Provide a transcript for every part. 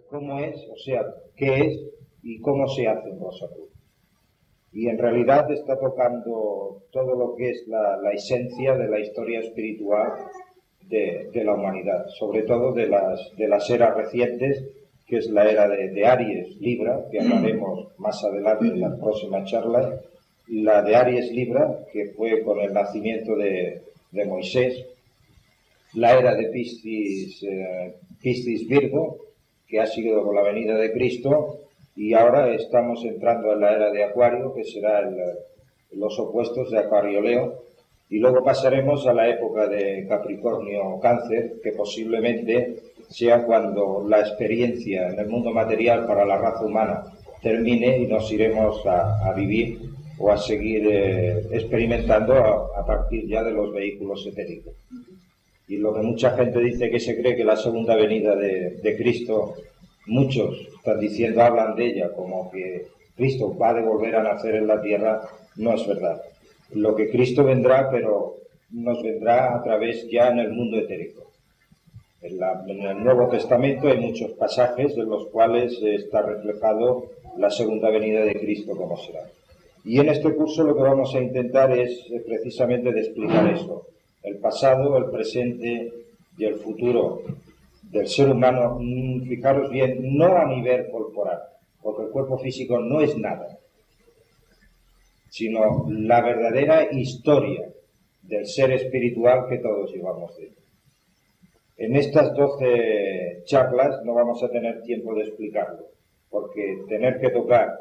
cómo es, o sea, qué es y cómo se hace en Rosa Cruz. Y en realidad está tocando todo lo que es la esencia de la historia espiritual de la humanidad, sobre todo de las eras recientes, que es la era de Aries Libra, que hablaremos más adelante en las próximas charlas, la de Aries Libra, que fue con el nacimiento de Moisés, la era de Piscis Virgo, que ha sido con la venida de Cristo, y ahora estamos entrando en la era de Acuario, que será los opuestos de Acuario-Leo, y luego pasaremos a la época de Capricornio-Cáncer, que posiblemente sea cuando la experiencia en el mundo material para la raza humana termine y nos iremos a vivir o a seguir experimentando a partir ya de los vehículos etéricos. Y lo que mucha gente dice que se cree que la segunda venida de Cristo, muchos están diciendo, hablan de ella como que Cristo va a volver a nacer en la tierra, no es verdad. Lo que Cristo vendrá, pero nos vendrá a través ya en el mundo etérico. En el Nuevo Testamento hay muchos pasajes en los cuales está reflejado la segunda venida de Cristo como será. Y en este curso lo que vamos a intentar es precisamente de explicar eso. El pasado, el presente y el futuro del ser humano, fijaros bien, no a nivel corporal, porque el cuerpo físico no es nada, sino la verdadera historia del ser espiritual que todos llevamos dentro. En estas 12 charlas no vamos a tener tiempo de explicarlo, porque tener que tocar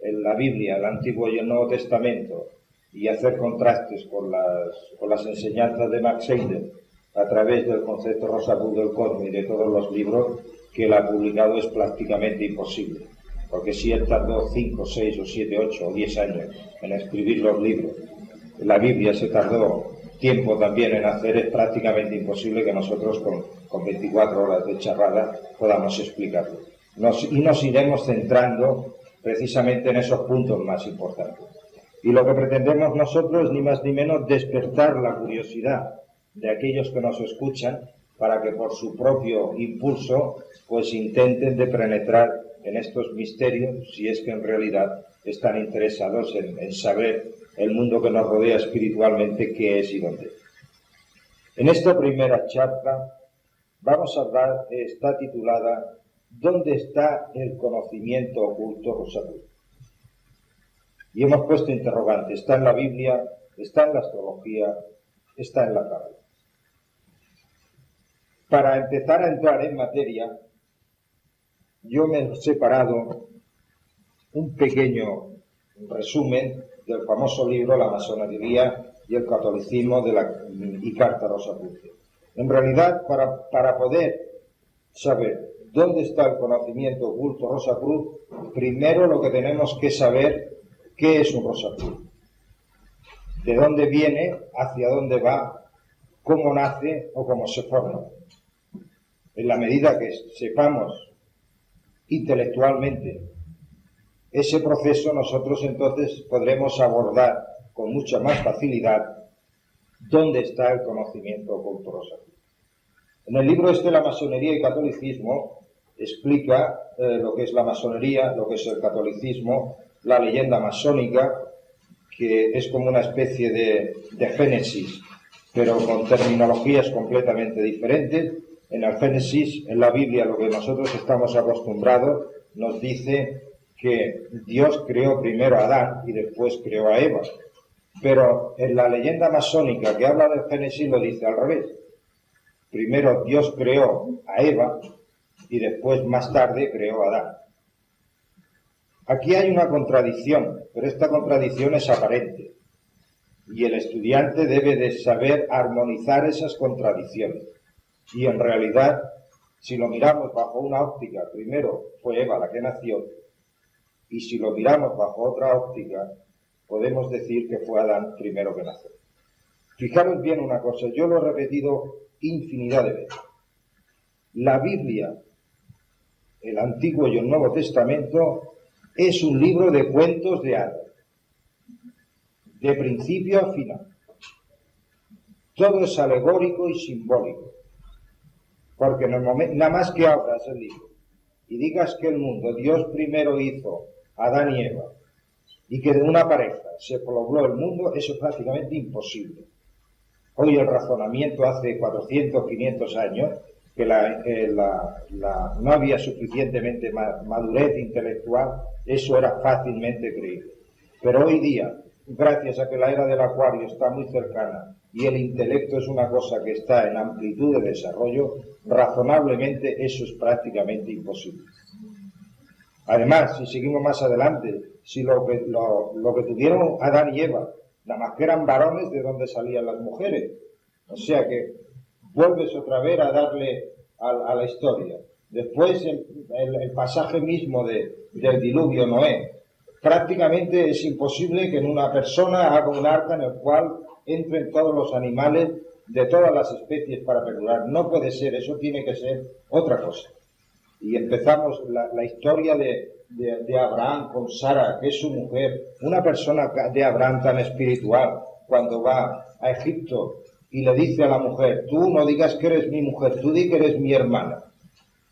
en la Biblia, el Antiguo y el Nuevo Testamento, y hacer contrastes con las enseñanzas de Max Heidel a través del concepto Rosa Cruz del Cosmos y de todos los libros que él ha publicado es prácticamente imposible, porque si él tardó 5, 6 o 7, 8 o 10 años en escribir los libros, la Biblia se tardó tiempo también en hacer, es prácticamente imposible que nosotros con 24 horas de charrada podamos explicarlo. Y nos iremos centrando precisamente en esos puntos más importantes. Y lo que pretendemos nosotros, ni más ni menos, despertar la curiosidad de aquellos que nos escuchan para que por su propio impulso pues intenten de penetrar en estos misterios, si es que en realidad están interesados en saber el mundo que nos rodea espiritualmente, qué es y dónde es. En esta primera charla vamos a hablar, está titulada ¿Dónde está el conocimiento oculto, Rosa Cruz? Y hemos puesto interrogante, está en la Biblia, está en la astrología, está en la Cábala. Para empezar a entrar en materia, yo me he separado un pequeño resumen del famoso libro La masonería y el catolicismo y Carta Rosacruciana. En realidad, para poder saber dónde está el conocimiento oculto Rosacruz, primero lo que tenemos que saber qué es un Rosacruz, de dónde viene, hacia dónde va, cómo nace o cómo se forma. En la medida que sepamos intelectualmente ese proceso, nosotros entonces podremos abordar con mucha más facilidad dónde está el conocimiento oculto Rosacruz. En el libro La masonería y catolicismo explica lo que es la masonería, lo que es el catolicismo, la leyenda masónica, que es como una especie de Génesis, pero con terminologías completamente diferentes. En el Génesis, en la Biblia, lo que nosotros estamos acostumbrados, nos dice que Dios creó primero a Adán y después creó a Eva. Pero en la leyenda masónica que habla del Génesis lo dice al revés. Primero Dios creó a Eva y después, más tarde, creó a Adán. Aquí hay una contradicción, pero esta contradicción es aparente. Y el estudiante debe de saber armonizar esas contradicciones. Y en realidad, si lo miramos bajo una óptica, primero fue Eva la que nació, y si lo miramos bajo otra óptica, podemos decir que fue Adán primero que nació. Fijaros bien una cosa, yo lo he repetido infinidad de veces. La Biblia, el Antiguo y el Nuevo Testamento, es un libro de cuentos de hadas, de principio a final. Todo es alegórico y simbólico, porque en el momento, nada más que abras el libro y digas que el mundo Dios primero hizo a Adán y Eva y que de una pareja se pobló el mundo, eso es prácticamente imposible. Hoy el razonamiento hace 400, 500 años, que no había suficientemente madurez intelectual, eso era fácilmente creíble. Pero hoy día, gracias a que la era del Acuario está muy cercana y el intelecto es una cosa que está en amplitud de desarrollo, razonablemente eso es prácticamente imposible. Además, si seguimos más adelante, si lo que tuvieron Adán y Eva, nada más que eran varones, ¿de dónde salían las mujeres? O sea que vuelves otra vez a darle a la historia. Después el pasaje mismo del diluvio Noé. Prácticamente es imposible que en una persona haga un arca en el cual entren todos los animales de todas las especies para perdurar. No puede ser, eso tiene que ser otra cosa. Y empezamos la historia de Abraham con Sara, que es su mujer, una persona de Abraham tan espiritual, cuando va a Egipto y le dice a la mujer, tú no digas que eres mi mujer, tú di que eres mi hermana,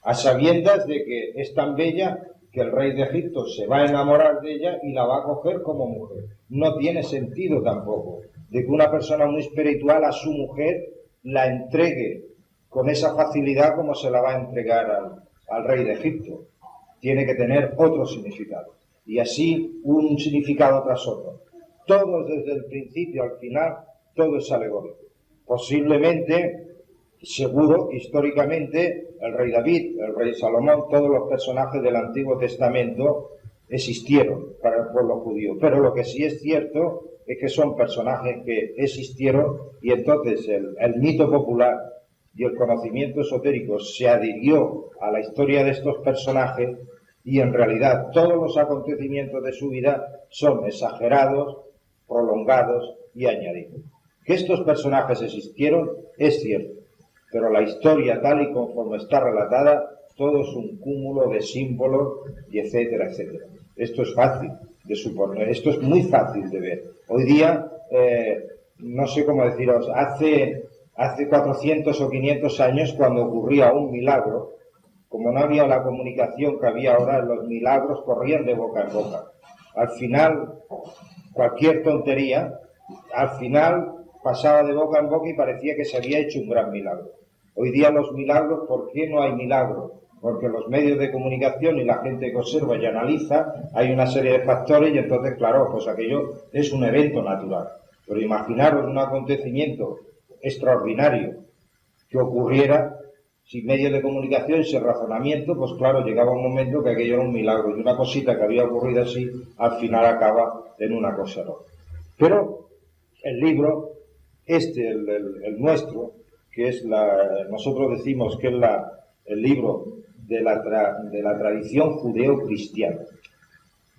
a sabiendas de que es tan bella que el rey de Egipto se va a enamorar de ella y la va a coger como mujer. No tiene sentido tampoco de que una persona muy espiritual a su mujer la entregue con esa facilidad como se la va a entregar al rey de Egipto. Tiene que tener otro significado. Y así un significado tras otro. Todo desde el principio al final, todo es alegórico. Posiblemente, seguro, históricamente, el rey David, el rey Salomón, todos los personajes del Antiguo Testamento existieron para el pueblo judío. Pero lo que sí es cierto es que son personajes que existieron y entonces el mito popular y el conocimiento esotérico se adhirió a la historia de estos personajes y en realidad todos los acontecimientos de su vida son exagerados, prolongados y añadidos. Que estos personajes existieron es cierto, pero la historia tal y conforme está relatada, todo es un cúmulo de símbolos y etcétera, etcétera. Esto es fácil de suponer, esto es muy fácil de ver. Hoy día, no sé cómo deciros, hace 400 o 500 años, cuando ocurría un milagro, como no había la comunicación que había ahora, los milagros corrían de boca en boca. Al final, cualquier tontería, al final pasaba de boca en boca y parecía que se había hecho un gran milagro. Hoy día los milagros, ¿por qué no hay milagros? Porque los medios de comunicación y la gente que observa y analiza, hay una serie de factores y entonces, claro, pues aquello es un evento natural. Pero imaginaros un acontecimiento extraordinario que ocurriera sin medios de comunicación, sin razonamiento, pues claro, llegaba un momento que aquello era un milagro y una cosita que había ocurrido así, al final acaba en una cosa no. Pero el libro, el nuestro, que es nosotros decimos que es el libro de la tradición judeo-cristiana,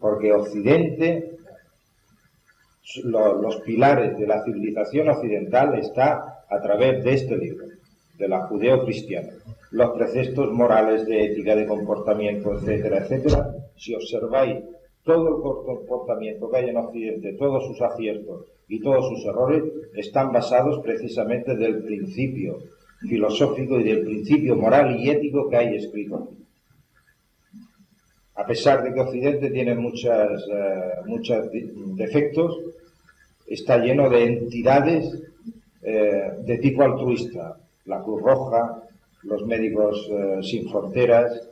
porque Occidente, los pilares de la civilización occidental está a través de este libro, de la judeo-cristiana. Los preceptos morales de ética, de comportamiento, etcétera, etcétera. Si observáis todo el comportamiento que hay en Occidente, todos sus aciertos y todos sus errores, están basados precisamente del principio filosófico y del principio moral y ético que hay escrito. A pesar de que Occidente tiene muchos defectos, está lleno de entidades de tipo altruista, la Cruz Roja, los médicos sin fronteras,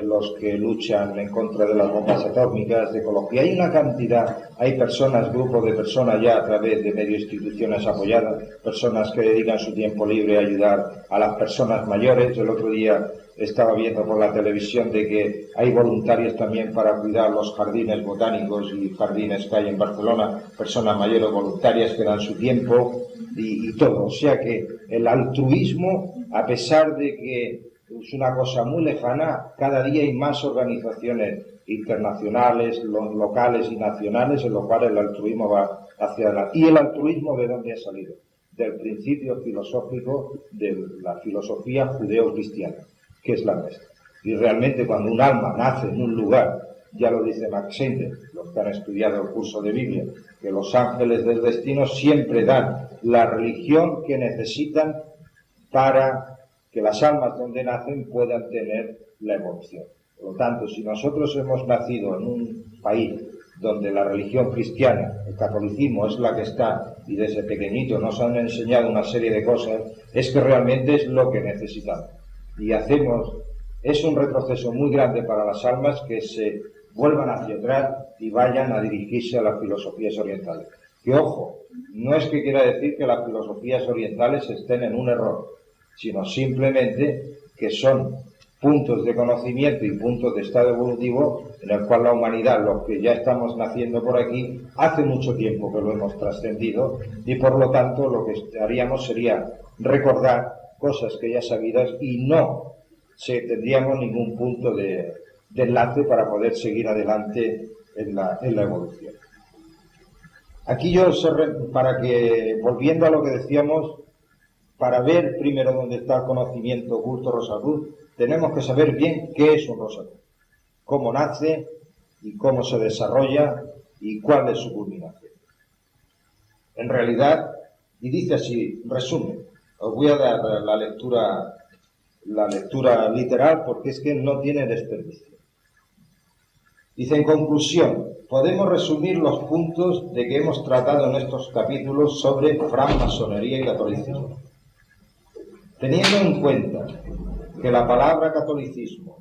los que luchan en contra de las bombas atómicas, de ecología. Hay una cantidad, hay personas, grupos de personas ya a través de medios e instituciones apoyadas, personas que dedican su tiempo libre a ayudar a las personas mayores. El otro día estaba viendo por la televisión de que hay voluntarios también para cuidar los jardines botánicos y jardines que hay en Barcelona, personas mayores voluntarias que dan su tiempo y todo. O sea que el altruismo, a pesar de que es una cosa muy lejana, cada día hay más organizaciones internacionales, locales y nacionales en los cuales el altruismo va hacia adelante. ¿Y el altruismo de dónde ha salido? Del principio filosófico de la filosofía judeo-cristiana, que es la nuestra. Y realmente cuando un alma nace en un lugar, ya lo dice Max Sender, los que han estudiado el curso de Biblia, que los ángeles del destino siempre dan la religión que necesitan para que las almas donde nacen puedan tener la evolución. Por lo tanto, si nosotros hemos nacido en un país donde la religión cristiana, el catolicismo, es la que está, y desde pequeñito nos han enseñado una serie de cosas, es que realmente es lo que necesitamos. Y es un retroceso muy grande para las almas que se vuelvan hacia atrás y vayan a dirigirse a las filosofías orientales. Que ojo, no es que quiera decir que las filosofías orientales estén en un error, sino simplemente que son puntos de conocimiento y puntos de estado evolutivo en el cual la humanidad, los que ya estamos naciendo por aquí, hace mucho tiempo que lo hemos trascendido, y por lo tanto lo que haríamos sería recordar cosas que ya sabidas y no tendríamos ningún punto de enlace para poder seguir adelante en la evolución. Aquí volviendo a lo que decíamos, para ver primero dónde está el conocimiento oculto Rosacruz, tenemos que saber bien qué es un Rosacruz, cómo nace y cómo se desarrolla y cuál es su culminación. En realidad, y dice así, resumen, os voy a dar la lectura literal porque es que no tiene desperdicio. Dice, en conclusión, podemos resumir los puntos de que hemos tratado en estos capítulos sobre francmasonería y catolicismo. Teniendo en cuenta que la palabra catolicismo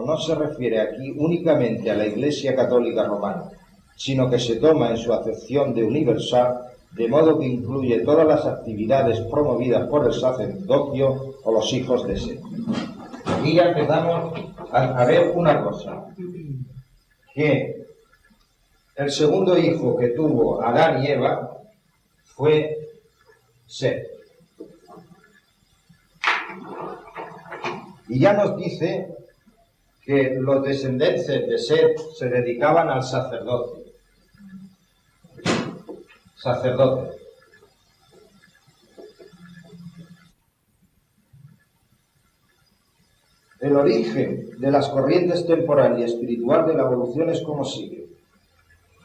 no se refiere aquí únicamente a la Iglesia Católica Romana, sino que se toma en su acepción de universal, de modo que incluye todas las actividades promovidas por el sacerdocio o los hijos de Set. Y ya empezamos a ver una cosa, que el segundo hijo que tuvo Adán y Eva fue Set. Y ya nos dice que los descendientes de Set se dedicaban al sacerdocio. El origen de las corrientes temporal y espiritual de la evolución es como sigue.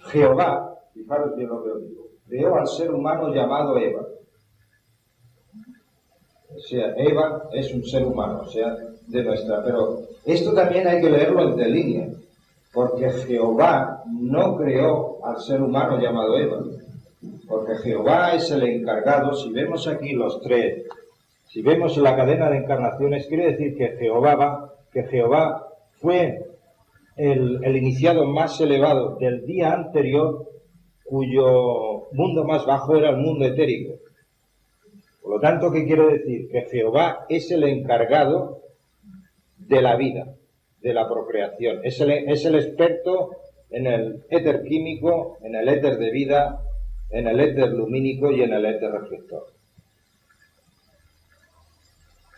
Jehová, fijaros bien lo que os digo, creó al ser humano llamado Eva. O sea, Eva es un ser humano, o sea, de nuestra. Pero esto también hay que leerlo entre líneas, porque Jehová no creó al ser humano llamado Eva. Porque Jehová es el encargado. Si vemos aquí los tres, si vemos la cadena de encarnaciones, quiere decir que Jehová fue el iniciado más elevado del día anterior, cuyo mundo más bajo era el mundo etérico. Por lo tanto, ¿qué quiere decir? Que Jehová es el encargado de la vida, de la procreación. Es el experto en el éter químico, en el éter de vida, en el éter lumínico y en el éter reflector.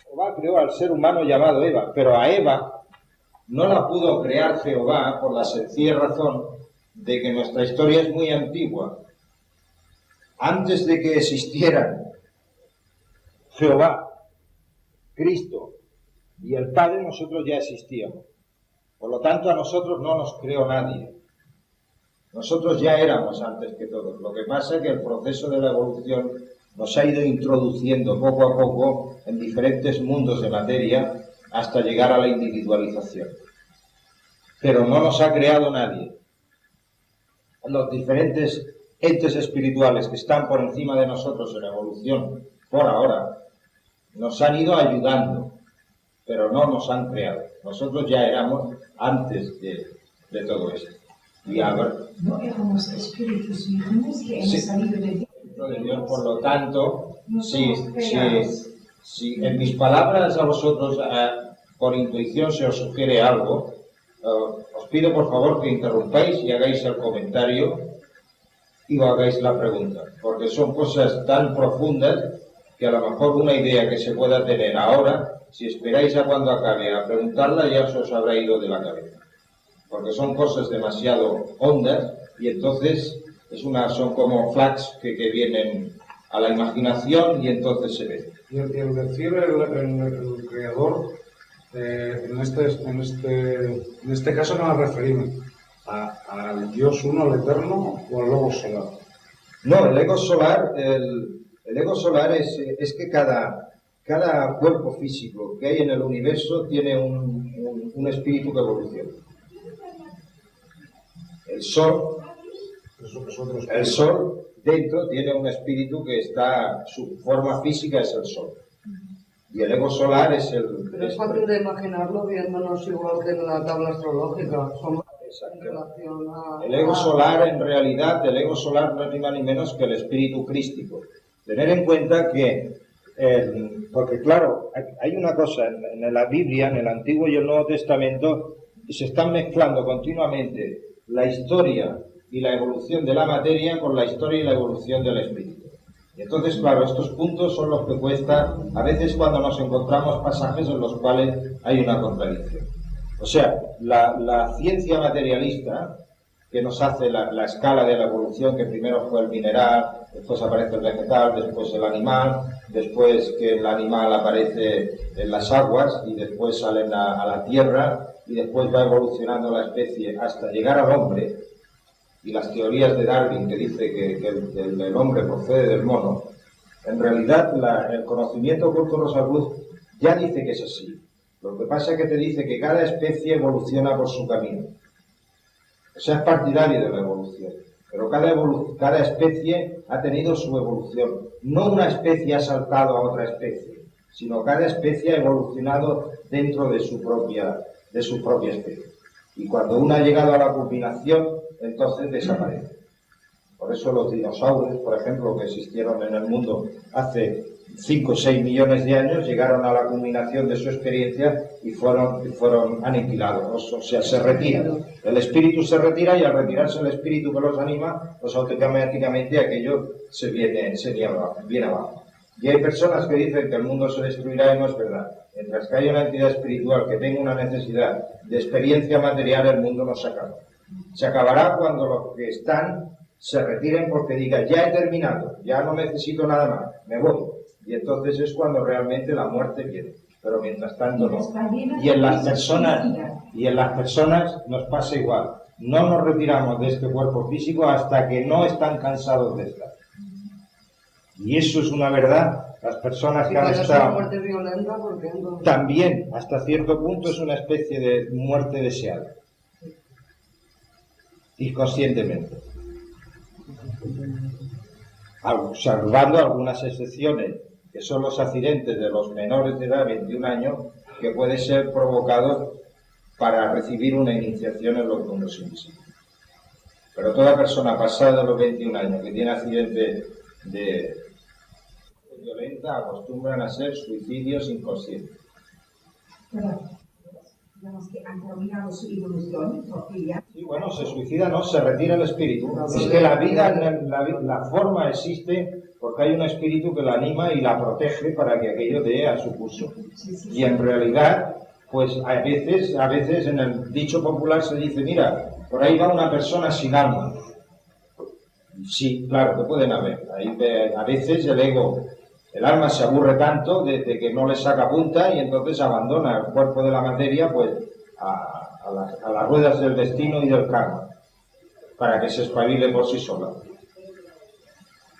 Jehová creó al ser humano llamado Eva, pero a Eva no la pudo crear Jehová por la sencilla razón de que nuestra historia es muy antigua. Antes de que existieran Jehová, Cristo y el Padre, nosotros ya existíamos. Por lo tanto, a nosotros no nos creó nadie. Nosotros ya éramos antes que todos. Lo que pasa es que el proceso de la evolución nos ha ido introduciendo poco a poco en diferentes mundos de materia hasta llegar a la individualización. Pero no nos ha creado nadie. Los diferentes entes espirituales que están por encima de nosotros en la evolución, por ahora, nos han ido ayudando, pero no nos han creado. Nosotros ya éramos antes de todo esto. Y ahora, no éramos espíritus vírgenes que hemos salido de Dios. Por lo tanto, no si en mis palabras a vosotros por intuición se os sugiere algo, os pido por favor que interrumpáis y hagáis el comentario y hagáis la pregunta, porque son cosas tan profundas que a lo mejor una idea que se pueda tener ahora, si esperáis a cuando acabe a preguntarla, ya os habrá ido de la cabeza. Porque son cosas demasiado hondas y entonces son como flags que vienen a la imaginación y entonces se ven. Y el decir el creador, en este caso no nos referimos al Dios uno, al Eterno, o al Logos solar. No, el ego solar, El ego solar es que cada cuerpo físico que hay en el universo tiene un espíritu que evoluciona. El Sol dentro tiene un espíritu que está, su forma física es el Sol. Y el ego solar es el... Pero es fácil de imaginarlo viéndonos igual que en la tabla astrológica. Somos en relación a... El ego solar, en realidad, el ego solar no es ni más ni menos que el espíritu crístico. Tener en cuenta que, porque claro, hay una cosa, en la Biblia, en el Antiguo y el Nuevo Testamento, se están mezclando continuamente la historia y la evolución de la materia con la historia y la evolución del espíritu. Y entonces, claro, estos puntos son los que cuesta a veces cuando nos encontramos pasajes en los cuales hay una contradicción. O sea, la ciencia materialista que nos hace la escala de la evolución, que primero fue el mineral, después aparece el vegetal, después el animal, después que el animal aparece en las aguas y después sale a la tierra y después va evolucionando la especie hasta llegar al hombre. Y las teorías de Darwin, que dice que el hombre procede del mono, en realidad el conocimiento oculto Rosalud ya dice que es así. Lo que pasa es que te dice que cada especie evoluciona por su camino. O sea, es partidario de la evolución. Pero cada especie ha tenido su evolución. No una especie ha saltado a otra especie, sino cada especie ha evolucionado dentro de su propia especie. Y cuando una ha llegado a la culminación, entonces desaparece. Por eso los dinosaurios, por ejemplo, que existieron en el mundo hace 5 o 6 millones de años, llegaron a la culminación de su experiencia y fueron aniquilados, o sea, se retiran. El espíritu se retira y al retirarse el espíritu que los anima, pues automáticamente aquello se viene abajo. Y hay personas que dicen que el mundo se destruirá y no es verdad. Mientras que haya una entidad espiritual que tenga una necesidad de experiencia material, el mundo no se acaba. Se acabará cuando los que están se retiren porque digan, ya he terminado, ya no necesito nada más, me voy. Y entonces es cuando realmente la muerte viene. Pero mientras tanto no. Y en las personas nos pasa igual. No nos retiramos de este cuerpo físico hasta que no están cansados de estar. Y eso es una verdad. Las personas que han estado... muerte violenta, ¿por qué no? También, hasta cierto punto, es una especie de muerte deseada. Inconscientemente. Salvando algunas excepciones, que son los accidentes de los menores de edad, 21 años, que pueden ser provocados para recibir una iniciación en los mundos invisibles. Pero toda persona pasada de los 21 años que tiene accidente de violenta acostumbran a ser suicidios inconscientes. Pero, digamos que han terminado su evolución, porque ya... Sí, bueno, se suicida, no, se retira el espíritu. Es que la vida, la forma existe porque hay un espíritu que la anima y la protege para que aquello dé a su curso. Y en realidad, pues a veces en el dicho popular se dice, mira, por ahí va una persona sin alma. Sí, claro, que pueden haber. A veces el ego, el alma se aburre tanto de que no le saca punta y entonces abandona el cuerpo de la materia pues a las ruedas del destino y del karma, para que se espabile por sí sola.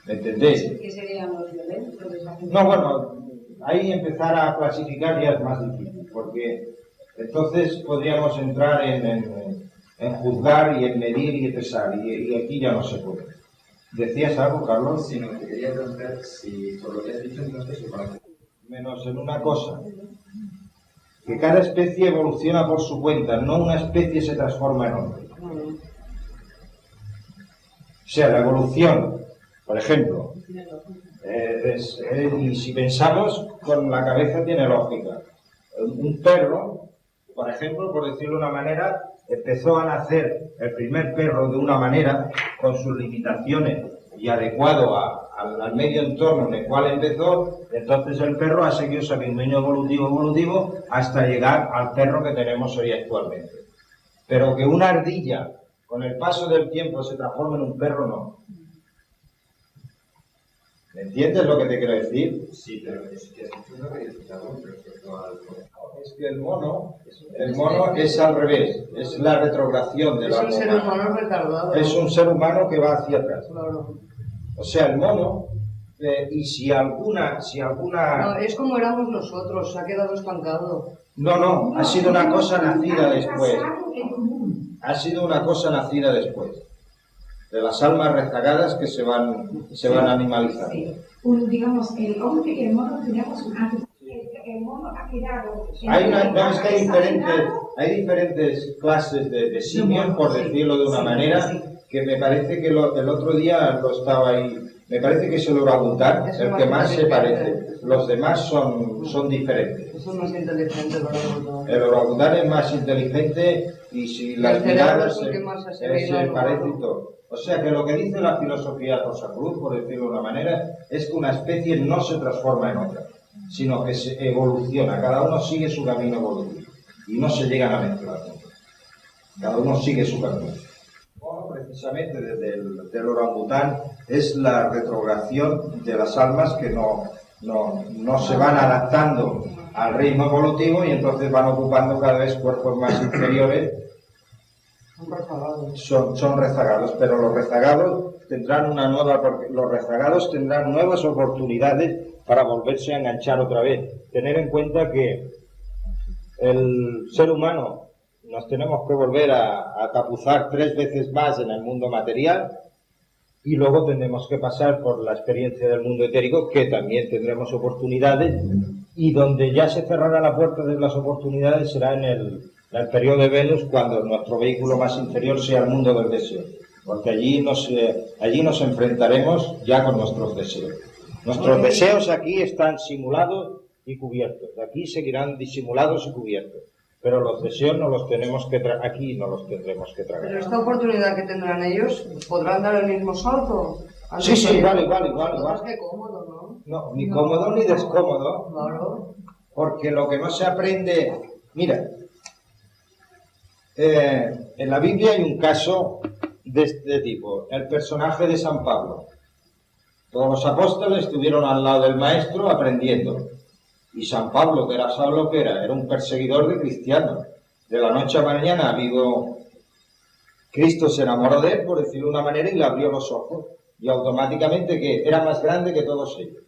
¿Me entendéis? ¿Qué serían los violentos? No, bueno, ahí empezar a clasificar ya es más difícil, porque entonces podríamos entrar en juzgar y en medir y en pesar, y aquí ya no se puede. ¿Decías algo, Carlos? Sí, no, te quería preguntar si por lo que has dicho no sé si para... Menos en una cosa, que cada especie evoluciona por su cuenta, no una especie se transforma en hombre. O sea, la evolución, por ejemplo, y si pensamos con la cabeza tiene lógica. Un perro, por ejemplo, por decirlo de una manera, empezó a nacer el primer perro de una manera, con sus limitaciones y adecuado al medio entorno en el cual empezó. Entonces el perro ha seguido su camino evolutivo hasta llegar al perro que tenemos hoy actualmente. Pero que una ardilla con el paso del tiempo se transforme en un perro, no. ¿Me entiendes lo que te quiero decir? Sí, pero es que no que disfrutamos respecto al... Es que el mono es al revés, es la retrogradación de la... Es un ser humano retardado. Es un ser humano que va hacia atrás. Claro. O sea, el mono Y si alguna... No, es como éramos nosotros, se ha quedado estancado. No, ha sido una cosa nacida después. Pasado en común. Ha sido una cosa nacida después. De las almas rezagadas que se van animalizando. Sí. Digamos, el hombre y el mono tenemos un hábito. El mono ha quedado... Es que hay diferentes clases de simios, por decirlo de una manera, que me parece que el otro día lo estaba ahí. Me parece que es el orangután el que más se parece. Los demás son diferentes. Eso es más inteligente, ¿verdad? El orangután es más inteligente y si las miradas se parece y todo. O sea que lo que dice la filosofía de Rosa Cruz, por decirlo de una manera, es que una especie no se transforma en otra, sino que se evoluciona. Cada uno sigue su camino evolutivo y no se llegan a mezclar. Cada uno sigue su camino. Precisamente del orangután es la retrogradación de las almas que no se van adaptando al ritmo evolutivo y entonces van ocupando cada vez cuerpos más inferiores. Son rezagados, pero los rezagados tendrán nuevas oportunidades para volverse a enganchar otra vez. Tener en cuenta que el ser humano nos tenemos que volver a tapuzar 3 veces más en el mundo material y luego tendremos que pasar por la experiencia del mundo etérico, que también tendremos oportunidades, y donde ya se cerrará la puerta de las oportunidades será en el periodo de Venus, cuando nuestro vehículo más inferior sea el mundo del deseo, porque allí nos enfrentaremos ya con nuestros deseos. Nuestros deseos aquí están simulados y cubiertos, aquí seguirán disimulados y cubiertos. Pero los deseos no los tenemos que aquí no los tendremos que tragar. Pero esta oportunidad que tendrán ellos, ¿podrán dar el mismo salto? Sí, vale. Más que cómodo, ¿no? No, ni cómodo ni descómodo. Claro. Porque lo que no se aprende... Mira, en la Biblia hay un caso de este tipo. El personaje de San Pablo. Todos los apóstoles estuvieron al lado del maestro aprendiendo. Y San Pablo, que era Saulo, que era un perseguidor de cristianos. De la noche a la mañana Cristo se enamoró de él, por decirlo de una manera, y le abrió los ojos. Y automáticamente que era más grande que todos ellos.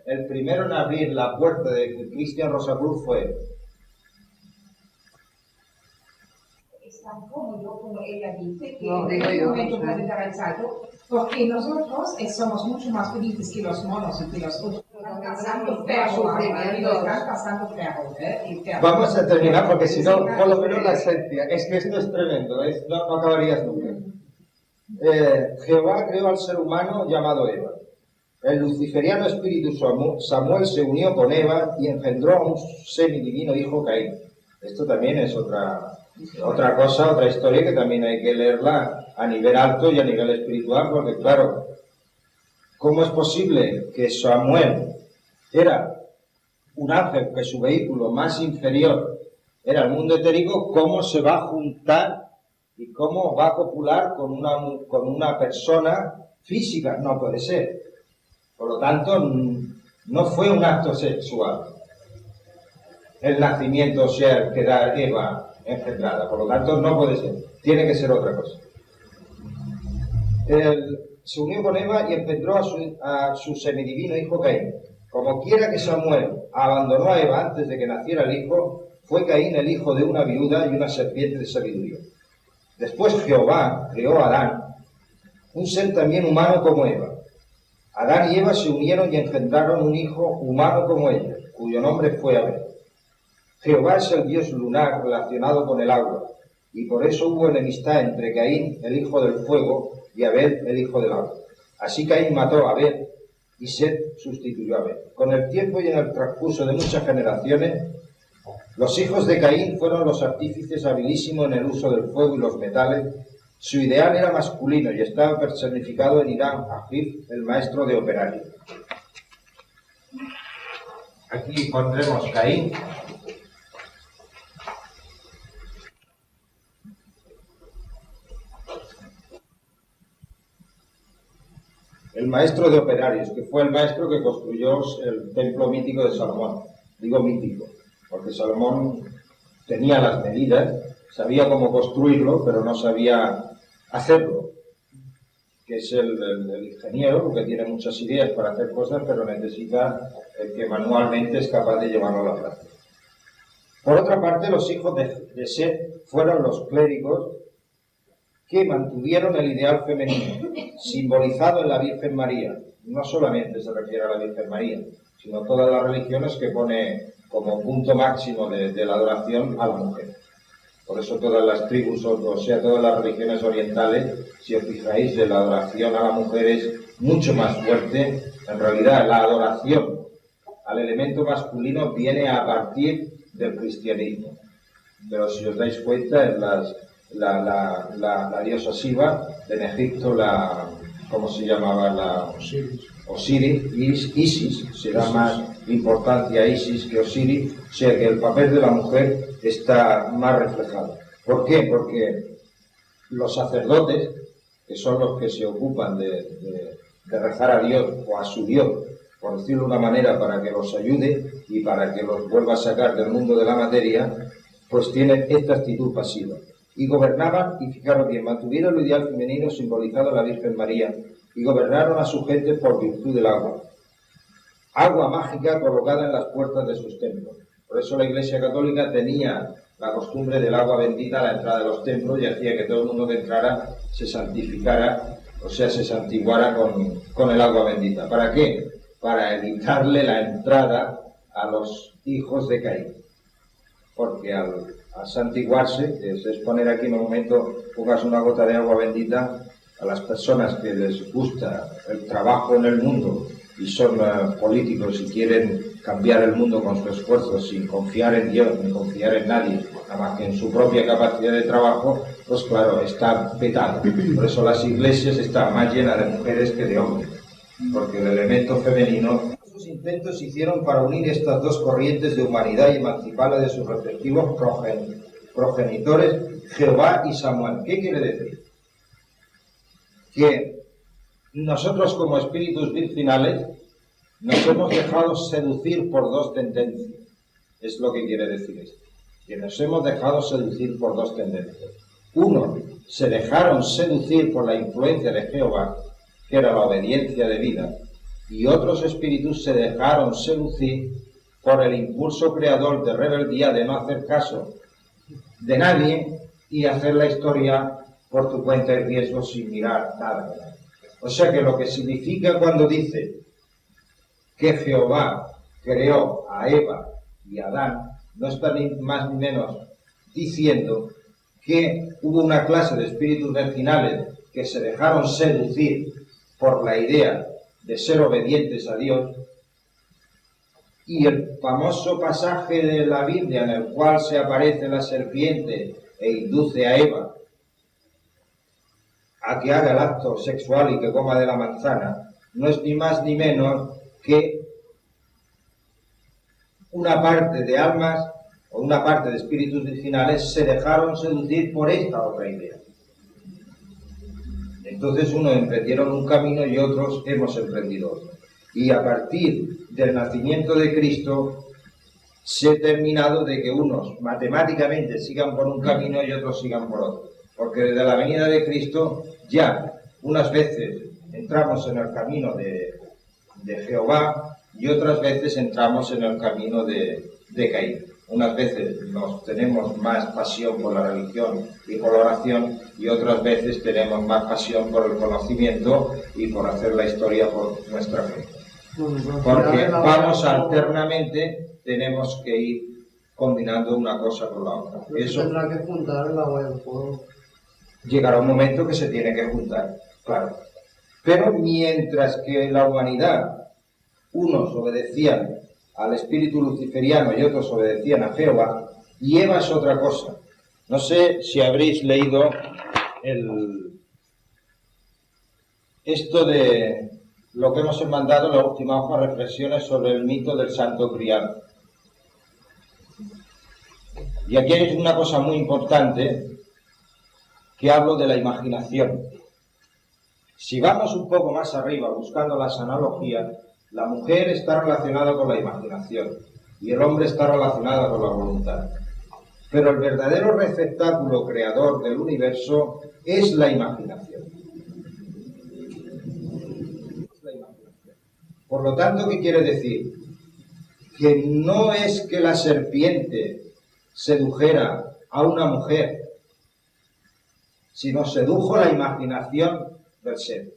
El primero en abrir la puerta de Cristian Rosacruz fue él. Es tan cómodo como ella dice que No, en digo este yo, momento sí. puede dar el salto, porque nosotros somos mucho más felices que los monos y que los otros. Están pasando ferro, Vamos a terminar porque si no, por lo menos la esencia. Es que esto es tremendo, no acabarías nunca. Jehová creó al ser humano llamado Eva. El luciferiano espíritu Samuel se unió con Eva y engendró a un semidivino hijo Caín. Esto también es otra cosa, otra historia que también hay que leerla a nivel alto y a nivel espiritual, porque claro, ¿cómo es posible que Samuel era un ángel, que su vehículo más inferior era el mundo etérico? ¿Cómo se va a juntar y cómo va a copular con una persona física? No puede ser. Por lo tanto, no fue un acto sexual el nacimiento, o sea, el quedar Eva engendrada. Por lo tanto, no puede ser. Tiene que ser otra cosa. Se unió con Eva y engendró a su semidivino hijo Caín. Como quiera que Samuel abandonó a Eva antes de que naciera el hijo, fue Caín el hijo de una viuda y una serpiente de sabiduría. Después Jehová creó a Adán, un ser también humano como Eva. Adán y Eva se unieron y engendraron un hijo humano como ellos, cuyo nombre fue Abel. Jehová es el dios lunar relacionado con el agua, y por eso hubo enemistad entre Caín, el hijo del fuego, y Abel, el hijo del agua. Así Caín mató a Abel, y Set sustituyó a Abel. Con el tiempo y en el transcurso de muchas generaciones, los hijos de Caín fueron los artífices habilísimos en el uso del fuego y los metales. Su ideal era masculino y estaba personificado en Irán Ajif, el maestro de operario. Aquí pondremos Caín. El maestro de operarios, que fue el maestro que construyó el templo mítico de Salomón. Digo mítico, porque Salomón tenía las medidas, sabía cómo construirlo, pero no sabía hacerlo, que es el ingeniero, que tiene muchas ideas para hacer cosas, pero necesita el que manualmente es capaz de llevarlo a la práctica. Por otra parte, los hijos de Set fueron los clérigos que mantuvieron el ideal femenino, simbolizado en la Virgen María. No solamente se refiere a la Virgen María, sino todas las religiones que pone como punto máximo de la adoración a la mujer. Por eso todas las tribus, o sea, todas las religiones orientales, si os fijáis, de la adoración a la mujer es mucho más fuerte. En realidad, la adoración al elemento masculino viene a partir del cristianismo. Pero si os dais cuenta, en la diosa Shiva, en Egipto, ¿cómo se llamaba? Isis, se da más importancia a Isis que Osiris, o sea que el papel de la mujer está más reflejado. ¿Por qué? Porque los sacerdotes, que son los que se ocupan de rezar a Dios o a su Dios, por decirlo de una manera, para que los ayude y para que los vuelva a sacar del mundo de la materia, pues tienen esta actitud pasiva. Y gobernaban, y fijaros bien, mantuvieron el ideal femenino simbolizado en la Virgen María, y gobernaron a su gente por virtud del agua. Agua mágica colocada en las puertas de sus templos. Por eso la Iglesia Católica tenía la costumbre del agua bendita a la entrada de los templos y hacía que todo el mundo que entrara se santificara, o sea, se santiguara con el agua bendita. ¿Para qué? Para evitarle la entrada a los hijos de Caín. Porque al santiguarse, que es poner aquí en un momento, pongas una gota de agua bendita, a las personas que les gusta el trabajo en el mundo y son políticos y quieren cambiar el mundo con su esfuerzo sin confiar en Dios ni confiar en nadie, nada más que en su propia capacidad de trabajo, pues claro, está petado. Por eso las iglesias están más llenas de mujeres que de hombres, porque el elemento femenino. Sus intentos se hicieron para unir estas dos corrientes de humanidad y emanciparla de sus respectivos progenitores, Jehová y Samuel. ¿Qué quiere decir? Que nosotros como espíritus virginales nos hemos dejado seducir por dos tendencias. Es lo que quiere decir esto. Que nos hemos dejado seducir por dos tendencias. Uno, se dejaron seducir por la influencia de Jehová, que era la obediencia de vida, y otros espíritus se dejaron seducir por el impulso creador de rebeldía de no hacer caso de nadie y hacer la historia por tu cuenta y riesgo sin mirar nada. O sea que lo que significa cuando dice que Jehová creó a Eva y a Adán, no está ni más ni menos diciendo que hubo una clase de espíritus virginales que se dejaron seducir por la idea de ser obedientes a Dios, y el famoso pasaje de la Biblia en el cual se aparece la serpiente e induce a Eva a que haga el acto sexual y que coma de la manzana, no es ni más ni menos que una parte de almas o una parte de espíritus virginales se dejaron seducir por esta otra idea. Entonces unos emprendieron un camino y otros hemos emprendido otro. Y a partir del nacimiento de Cristo se ha terminado de que unos matemáticamente sigan por un camino y otros sigan por otro. Porque desde la venida de Cristo ya unas veces entramos en el camino de Jehová y otras veces entramos en el camino de Caín. Unas veces tenemos más pasión por la religión y por la oración y otras veces tenemos más pasión por el conocimiento y por hacer la historia por nuestra fe. Porque vamos alternamente, tenemos que ir combinando una cosa con la otra. Eso tendrá que juntar el agua y el fuego. Llegará un momento que se tiene que juntar, claro. Pero mientras que la humanidad, unos obedecían al espíritu luciferiano y otros obedecían a Jehová, y Eva es otra cosa. No sé si habréis leído esto de lo que hemos mandado en la última hoja, reflexiones sobre el mito del santo criado. Y aquí hay una cosa muy importante, que hablo de la imaginación. Si vamos un poco más arriba buscando las analogías, la mujer está relacionada con la imaginación y el hombre está relacionado con la voluntad. Pero el verdadero receptáculo creador del universo es la imaginación. Por lo tanto, ¿qué quiere decir? Que no es que la serpiente sedujera a una mujer, sino sedujo la imaginación del ser.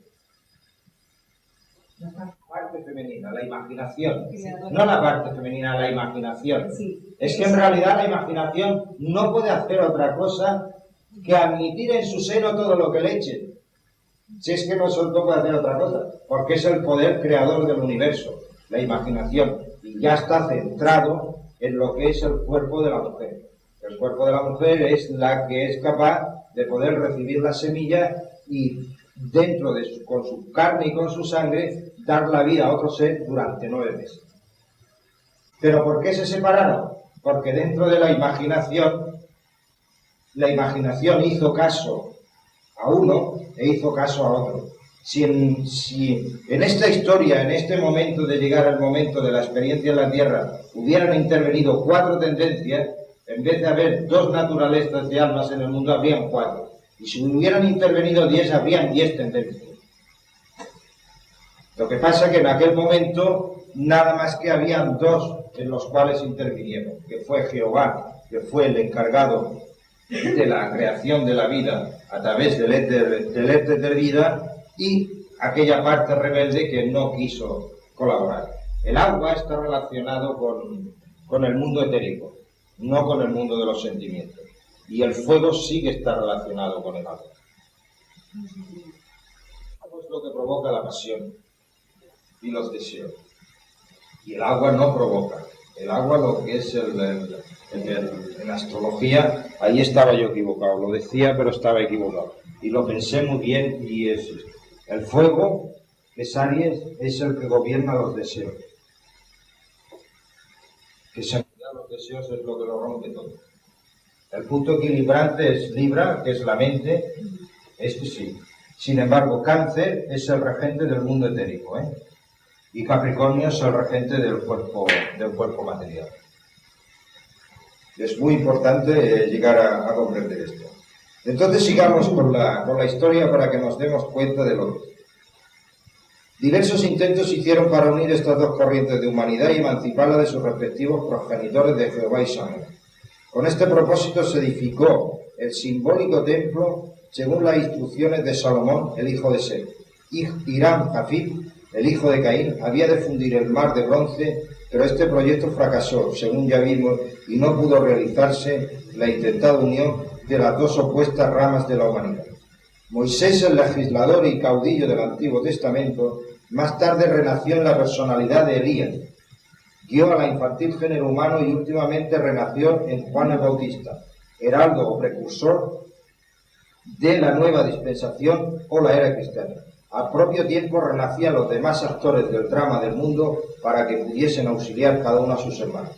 La parte femenina, la imaginación. No la parte femenina, la imaginación. Es que en realidad la imaginación no puede hacer otra cosa que admitir en su seno todo lo que le echen. Si es que no puede hacer otra cosa, porque es el poder creador del universo, la imaginación, y ya está centrado en lo que es el cuerpo de la mujer. El cuerpo de la mujer es la que es capaz de poder recibir la semilla y dentro de con su carne y con su sangre dar la vida a otro ser durante 9 meses. ¿Pero por qué se separaron? Porque dentro de la imaginación hizo caso a uno e hizo caso a otro. Si en esta historia, en este momento de llegar al momento de la experiencia en la Tierra, hubieran intervenido 4 tendencias, en vez de haber 2 naturalezas de almas en el mundo, habrían 4. Y si hubieran intervenido 10, habrían 10 tendencias. Lo que pasa es que en aquel momento nada más que habían 2 en los cuales intervinieron, que fue Jehová, que fue el encargado de la creación de la vida a través del éter de vida, y aquella parte rebelde que no quiso colaborar. El agua está relacionado con el mundo etérico, no con el mundo de los sentimientos. Y el fuego sí que está relacionado con el agua. Es lo que provoca la pasión y los deseos. Y el agua no provoca. El agua, lo que es en astrología, ahí estaba yo equivocado. Lo decía, pero estaba equivocado. Y lo pensé muy bien, y es el fuego, que es Aries, es el que gobierna los deseos. Que se los deseos es lo que lo rompe todo. El punto equilibrante es Libra, que es la mente, sí. Sin embargo, Cáncer es el regente del mundo etérico, y Capricornio es el regente del cuerpo material. Es muy importante llegar a comprender esto. Entonces sigamos con la historia para que nos demos cuenta de lo que es. Diversos intentos se hicieron para unir estas 2 corrientes de humanidad y emanciparla de sus respectivos progenitores de Jehová y Samuel. Con este propósito se edificó el simbólico templo según las instrucciones de Salomón, el hijo de Set. Hiram Jafib, el hijo de Caín, había de fundir el mar de bronce, pero este proyecto fracasó, según ya vimos, y no pudo realizarse la intentada unión de las 2 opuestas ramas de la humanidad. Moisés, el legislador y caudillo del Antiguo Testamento, más tarde renació en la personalidad de Elías, guió a la infantil género humano y últimamente renació en Juan el Bautista, heraldo o precursor de la nueva dispensación o la era cristiana. Al propio tiempo renacían los demás actores del drama del mundo para que pudiesen auxiliar cada uno a sus hermanos.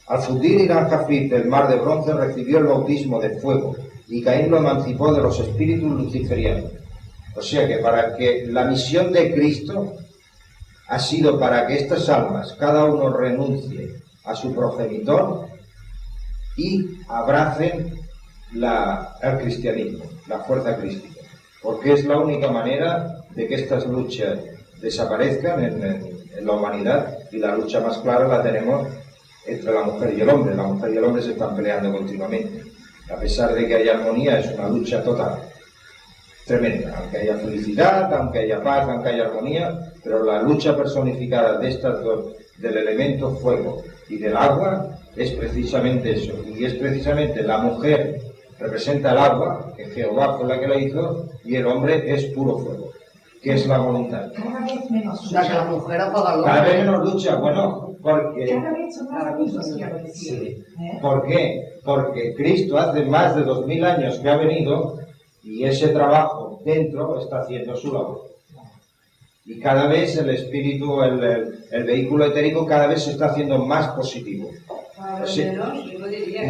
Al fundir Hiram Jafib del mar de bronce recibió el bautismo de fuego y Caín lo emancipó de los espíritus luciferianos. O sea que para que la misión de Cristo ha sido para que estas almas, cada uno renuncie a su progenitor y abracen el cristianismo, la fuerza crística, porque es la única manera de que estas luchas desaparezcan en la humanidad, y la lucha más clara la tenemos entre la mujer y el hombre. La mujer y el hombre se están peleando continuamente. A pesar de que haya armonía, es una lucha total, tremenda, aunque haya felicidad, aunque haya paz, aunque haya armonía, pero la lucha personificada de estas 2, del elemento fuego y del agua, es precisamente eso, y es precisamente la mujer representa el agua, que Jehová fue la que la hizo, y el hombre es puro fuego, que es la voluntad. Cada vez menos O sea, que la lucha. mujer apaga el Cada hombre. vez menos lucha, bueno, porque... Cada vez son más adultos, quiero decir. Sí. ¿Por qué? Porque Cristo hace más de 2000 años que ha venido, y ese trabajo dentro está haciendo su labor. Y cada vez el espíritu, el vehículo etérico, cada vez se está haciendo más positivo. Sí.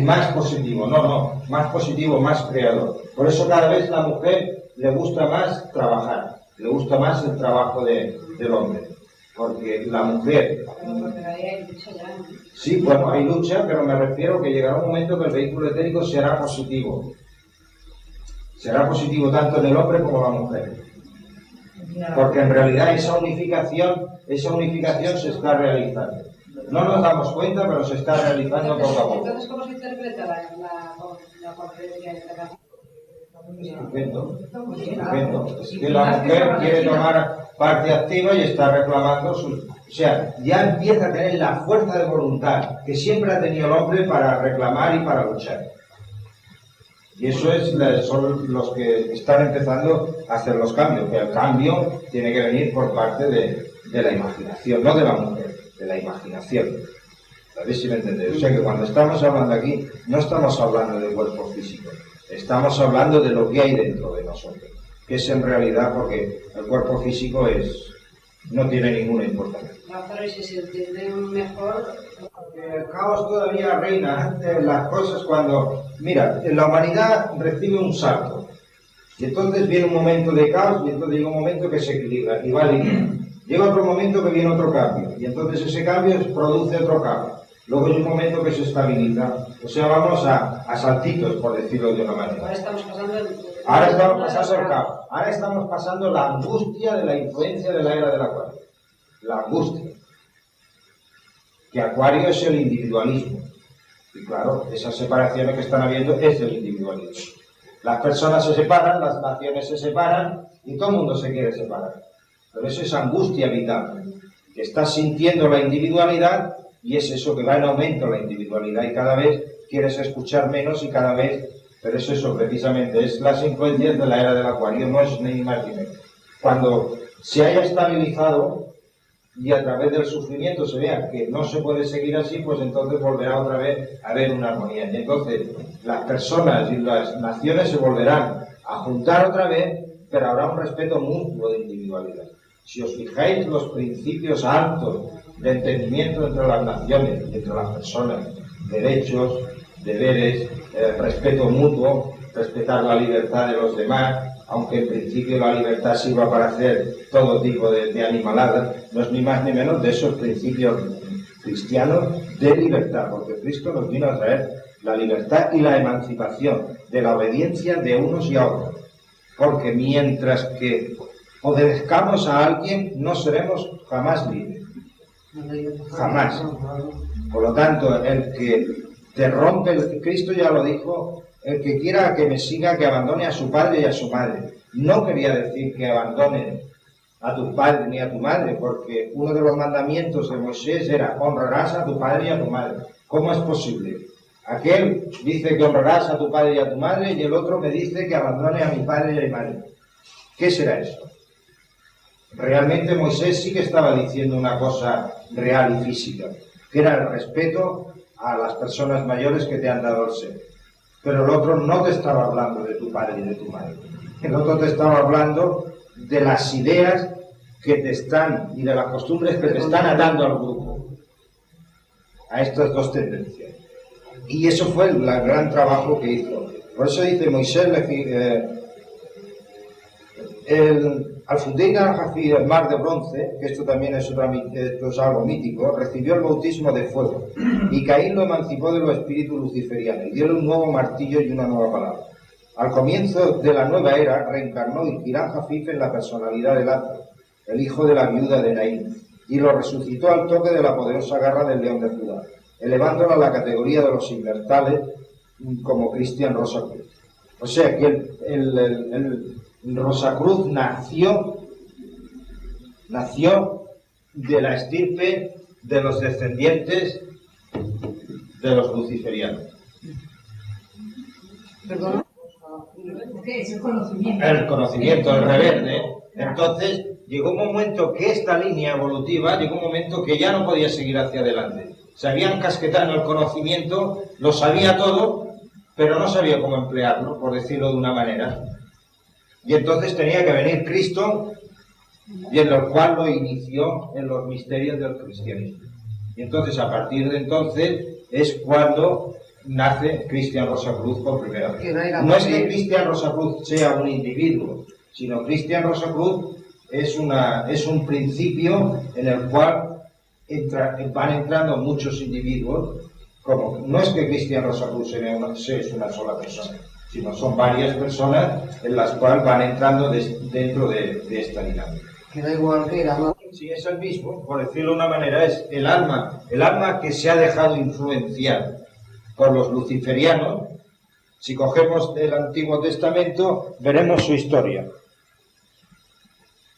Más positivo, más positivo, más creador. Por eso cada vez la mujer le gusta más trabajar, le gusta más el trabajo del hombre. porque la mujer... Sí, bueno, hay lucha, pero me refiero que llegará un momento que el vehículo etérico será positivo. Será positivo tanto en el hombre como en la mujer. Porque en realidad esa unificación se está realizando. No nos damos cuenta, pero se está realizando poco a poco. Entonces, ¿cómo se interpreta la conferencia internacional? Estupendo, estupendo. Es que la mujer quiere tomar parte activa y está reclamando sus... O sea, ya empieza a tener la fuerza de voluntad que siempre ha tenido el hombre para reclamar y para luchar. Y eso son los que están empezando a hacer los cambios, que el cambio tiene que venir por parte de la imaginación, no de la mujer, de la imaginación. A ver si me entendéis. O sea que cuando estamos hablando aquí, no estamos hablando de cuerpo físico, estamos hablando de lo que hay dentro de nosotros, que es en realidad porque el cuerpo físico no tiene ninguna importancia. No, pero si se entiende mejor... El caos todavía reina en las cosas cuando... Mira, la humanidad recibe un salto, y entonces viene un momento de caos, y entonces llega un momento que se equilibra, y va lineal. Llega otro momento que viene otro cambio, y entonces ese cambio produce otro cambio. Luego hay un momento que se estabiliza. O sea, vamos a saltitos, por decirlo de una manera. Ahora estamos pasando el caos. Ahora estamos pasando la angustia de la influencia de la era del Acuario. La angustia. Que Acuario es el individualismo. Y claro, esas separaciones que están habiendo es el individualismo. Las personas se separan, las naciones se separan y todo el mundo se quiere separar. Pero eso es angustia vital, que estás sintiendo la individualidad y es eso que va en aumento la individualidad y cada vez quieres escuchar menos y cada vez... Pero es eso precisamente, es las influencias de la era del Acuario, no es ni más ni menos. Cuando se haya estabilizado y a través del sufrimiento se vea que no se puede seguir así, pues entonces volverá otra vez a haber una armonía. Y entonces las personas y las naciones se volverán a juntar otra vez, pero habrá un respeto mutuo de individualidad. Si os fijáis, los principios altos de entendimiento entre las naciones, entre las personas, derechos, deberes, respeto mutuo, respetar la libertad de los demás, aunque en principio la libertad sirva para hacer todo tipo de animaladas, no es ni más ni menos de esos principios cristianos de libertad, porque Cristo nos vino a traer la libertad y la emancipación de la obediencia de unos y a otros, porque mientras que obedezcamos a alguien no seremos jamás libres, jamás. Por lo tanto, el que te rompe, Cristo ya lo dijo, el que quiera que me siga, que abandone a su padre y a su madre. No quería decir que abandone a tu padre ni a tu madre, porque uno de los mandamientos de Moisés era honrarás a tu padre y a tu madre. ¿Cómo es posible? Aquel dice que honrarás a tu padre y a tu madre y el otro me dice que abandone a mi padre y a mi madre. ¿Qué será eso? Realmente Moisés sí que estaba diciendo una cosa real y física, que era el respeto a las personas mayores que te han dado el ser. Pero el otro no te estaba hablando de tu padre y de tu madre. El otro te estaba hablando de las ideas que te están y de las costumbres que te están atando al grupo, a estas dos tendencias. Y eso fue el gran trabajo que hizo. Por eso dice Moisés, Al-Fudeina Al-Jafir, el mar de bronce, que esto también es algo mítico, recibió el bautismo de fuego, y Caín lo emancipó de los espíritus luciferianos, y dio un nuevo martillo y una nueva palabra. Al comienzo de la nueva era, reencarnó Irán Jafif en la personalidad de Lázaro, el hijo de la viuda de Naín, y lo resucitó al toque de la poderosa garra del león de Judá, elevándolo a la categoría de los inmortales como Cristian Rosacruz. O sea que el Rosacruz nació de la estirpe de los descendientes de los luciferianos. Perdón. ¿Qué es el conocimiento? El conocimiento, el reverde. Entonces llegó un momento que esta línea evolutiva, llegó un momento que ya no podía seguir hacia adelante. Se habían casquetado en el conocimiento, lo sabía todo, pero no sabía cómo emplearlo, por decirlo de una manera. Y entonces tenía que venir Cristo, y en lo cual lo inició en los misterios del cristianismo. Y entonces, a partir de entonces, es cuando nace Cristian Rosacruz por primera vez. No es que Cristian Rosacruz sea un individuo, sino Cristian Rosacruz es un principio en el cual van entrando muchos individuos, como no es que Cristian Rosacruz sea una sola persona, sino son varias personas en las cuales van entrando dentro de esta dinámica. Que da igual que era, ¿no? Sí, es el mismo, por decirlo de una manera, es el alma que se ha dejado influenciar por los luciferianos. Si cogemos el Antiguo Testamento, veremos su historia.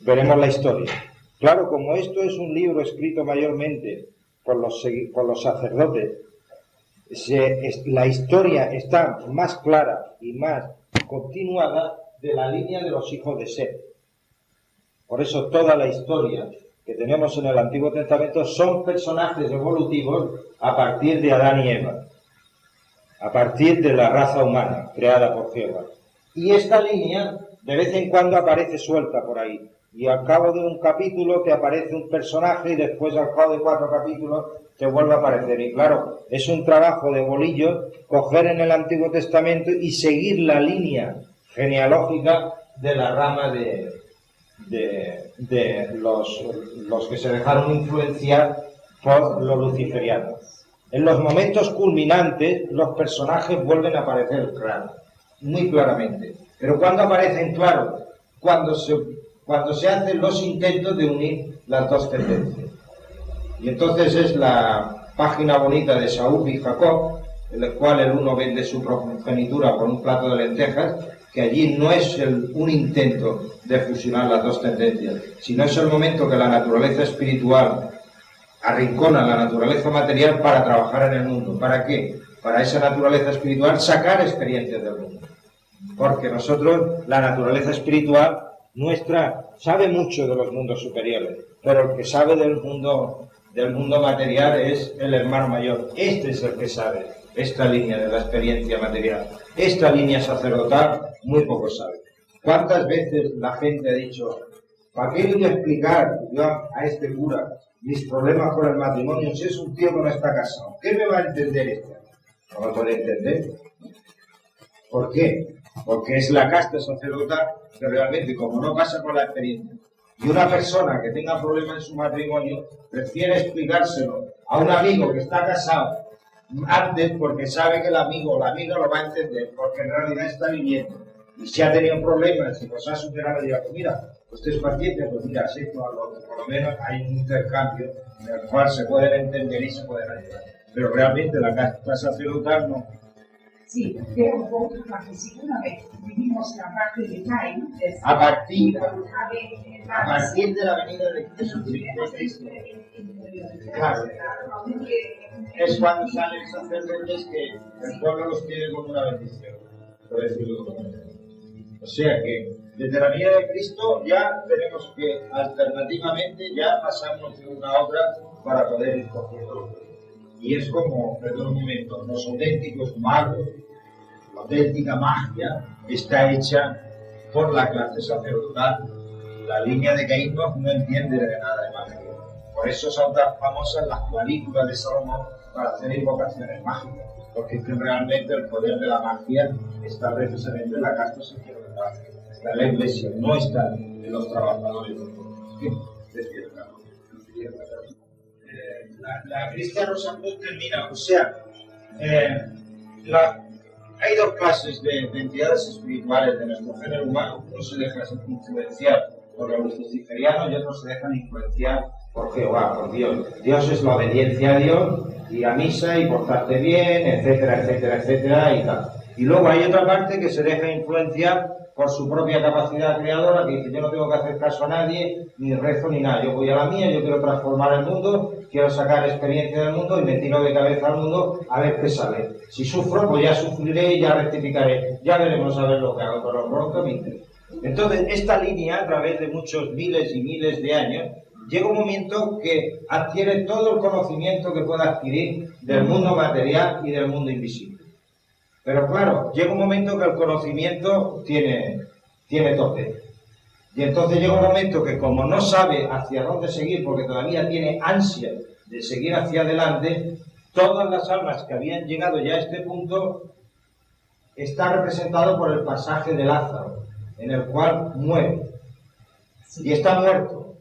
Veremos la historia. Claro, como esto es un libro escrito mayormente por los sacerdotes, la historia está más clara y más continuada de la línea de los hijos de Set. Por eso toda la historia que tenemos en el Antiguo Testamento son personajes evolutivos a partir de Adán y Eva, a partir de la raza humana creada por Jehová. Y esta línea de vez en cuando aparece suelta por ahí. Y al cabo de un capítulo te aparece un personaje y después al cabo de 4 capítulos te vuelve a aparecer. Y claro, es un trabajo de bolillo coger en el Antiguo Testamento y seguir la línea genealógica de la rama de los que se dejaron influenciar por los luciferianos. En los momentos culminantes los personajes vuelven a aparecer claro, muy claramente. Pero ¿cuándo aparecen claros? Cuando se hacen los intentos de unir las dos tendencias. Y entonces es la página bonita de Saúl y Jacob, en la cual el uno vende su progenitura por un plato de lentejas, que allí no es un intento de fusionar las dos tendencias, sino es el momento que la naturaleza espiritual arrincona la naturaleza material para trabajar en el mundo. ¿Para qué? Para esa naturaleza espiritual sacar experiencias del mundo. Porque nosotros, la naturaleza espiritual nuestra, sabe mucho de los mundos superiores, pero el que sabe del mundo material es el hermano mayor. Este es el que sabe esta línea de la experiencia material. Esta línea sacerdotal muy poco sabe. ¿Cuántas veces la gente ha dicho, ¿para qué voy a explicar yo a este cura mis problemas con el matrimonio si es un tío que no está casado? ¿Qué me va a entender este? No me puede entender. ¿Por qué? Porque es la casta sacerdotal que realmente, como no pasa por la experiencia, y una persona que tenga problemas en su matrimonio prefiere explicárselo a un amigo que está casado antes, porque sabe que el amigo o la amiga lo va a entender, porque en realidad está viviendo. Y si ha tenido problemas y los ha superado, dirá, pues mira, usted es paciente, pues mira, sí, por lo menos hay un intercambio en el cual se pueden entender y se pueden ayudar. Pero realmente la casta sacerdotal no. Sí, pero por otra parte, si una vez vivimos la parte de Caín, a partir de la venida de Jesucristo, claro, es cuando salen sacerdotes que el pueblo los tiene como una bendición, por decirlo de alguna manera. O sea que desde la venida de Cristo ya tenemos que alternativamente ya pasarnos de una a otra para poder ir cogiendo. Y es como, perdón un momento, los auténticos magos, la auténtica magia está hecha por la clase sacerdotal. La línea de Caín no entiende de nada de magia. Por eso son tan famosas las clavículas de Salomón para hacer invocaciones mágicas. Porque es que realmente el poder de la magia está precisamente en la casta sacerdotal. Está en la iglesia, no está en los trabajadores. La Cristian Rosacruz termina, o sea, hay dos clases de entidades espirituales de nuestro género humano. Uno se deja influenciar por los luciferianos y otros se dejan influenciar por Jehová, por Dios. Dios es la obediencia a Dios, ir a misa y portarte bien, etcétera, etcétera, etcétera y tal. Y luego hay otra parte que se deja influenciar por su propia capacidad creadora, que dice, yo no tengo que hacer caso a nadie, ni rezo ni nada, yo voy a la mía, yo quiero transformar el mundo, quiero sacar experiencia del mundo y me tiro de cabeza al mundo a ver qué sale. Si sufro, pues ya sufriré y ya rectificaré, ya veremos a ver lo que hago, pero pronto me interesa. Entonces, esta línea, a través de muchos miles y miles de años, llega un momento que adquiere todo el conocimiento que pueda adquirir del mundo material y del mundo invisible. Pero claro, llega un momento que el conocimiento tiene tope. Y entonces llega un momento que como no sabe hacia dónde seguir, porque todavía tiene ansia de seguir hacia adelante, todas las almas que habían llegado ya a este punto está representado por el pasaje de Lázaro, en el cual muere. y está muerto.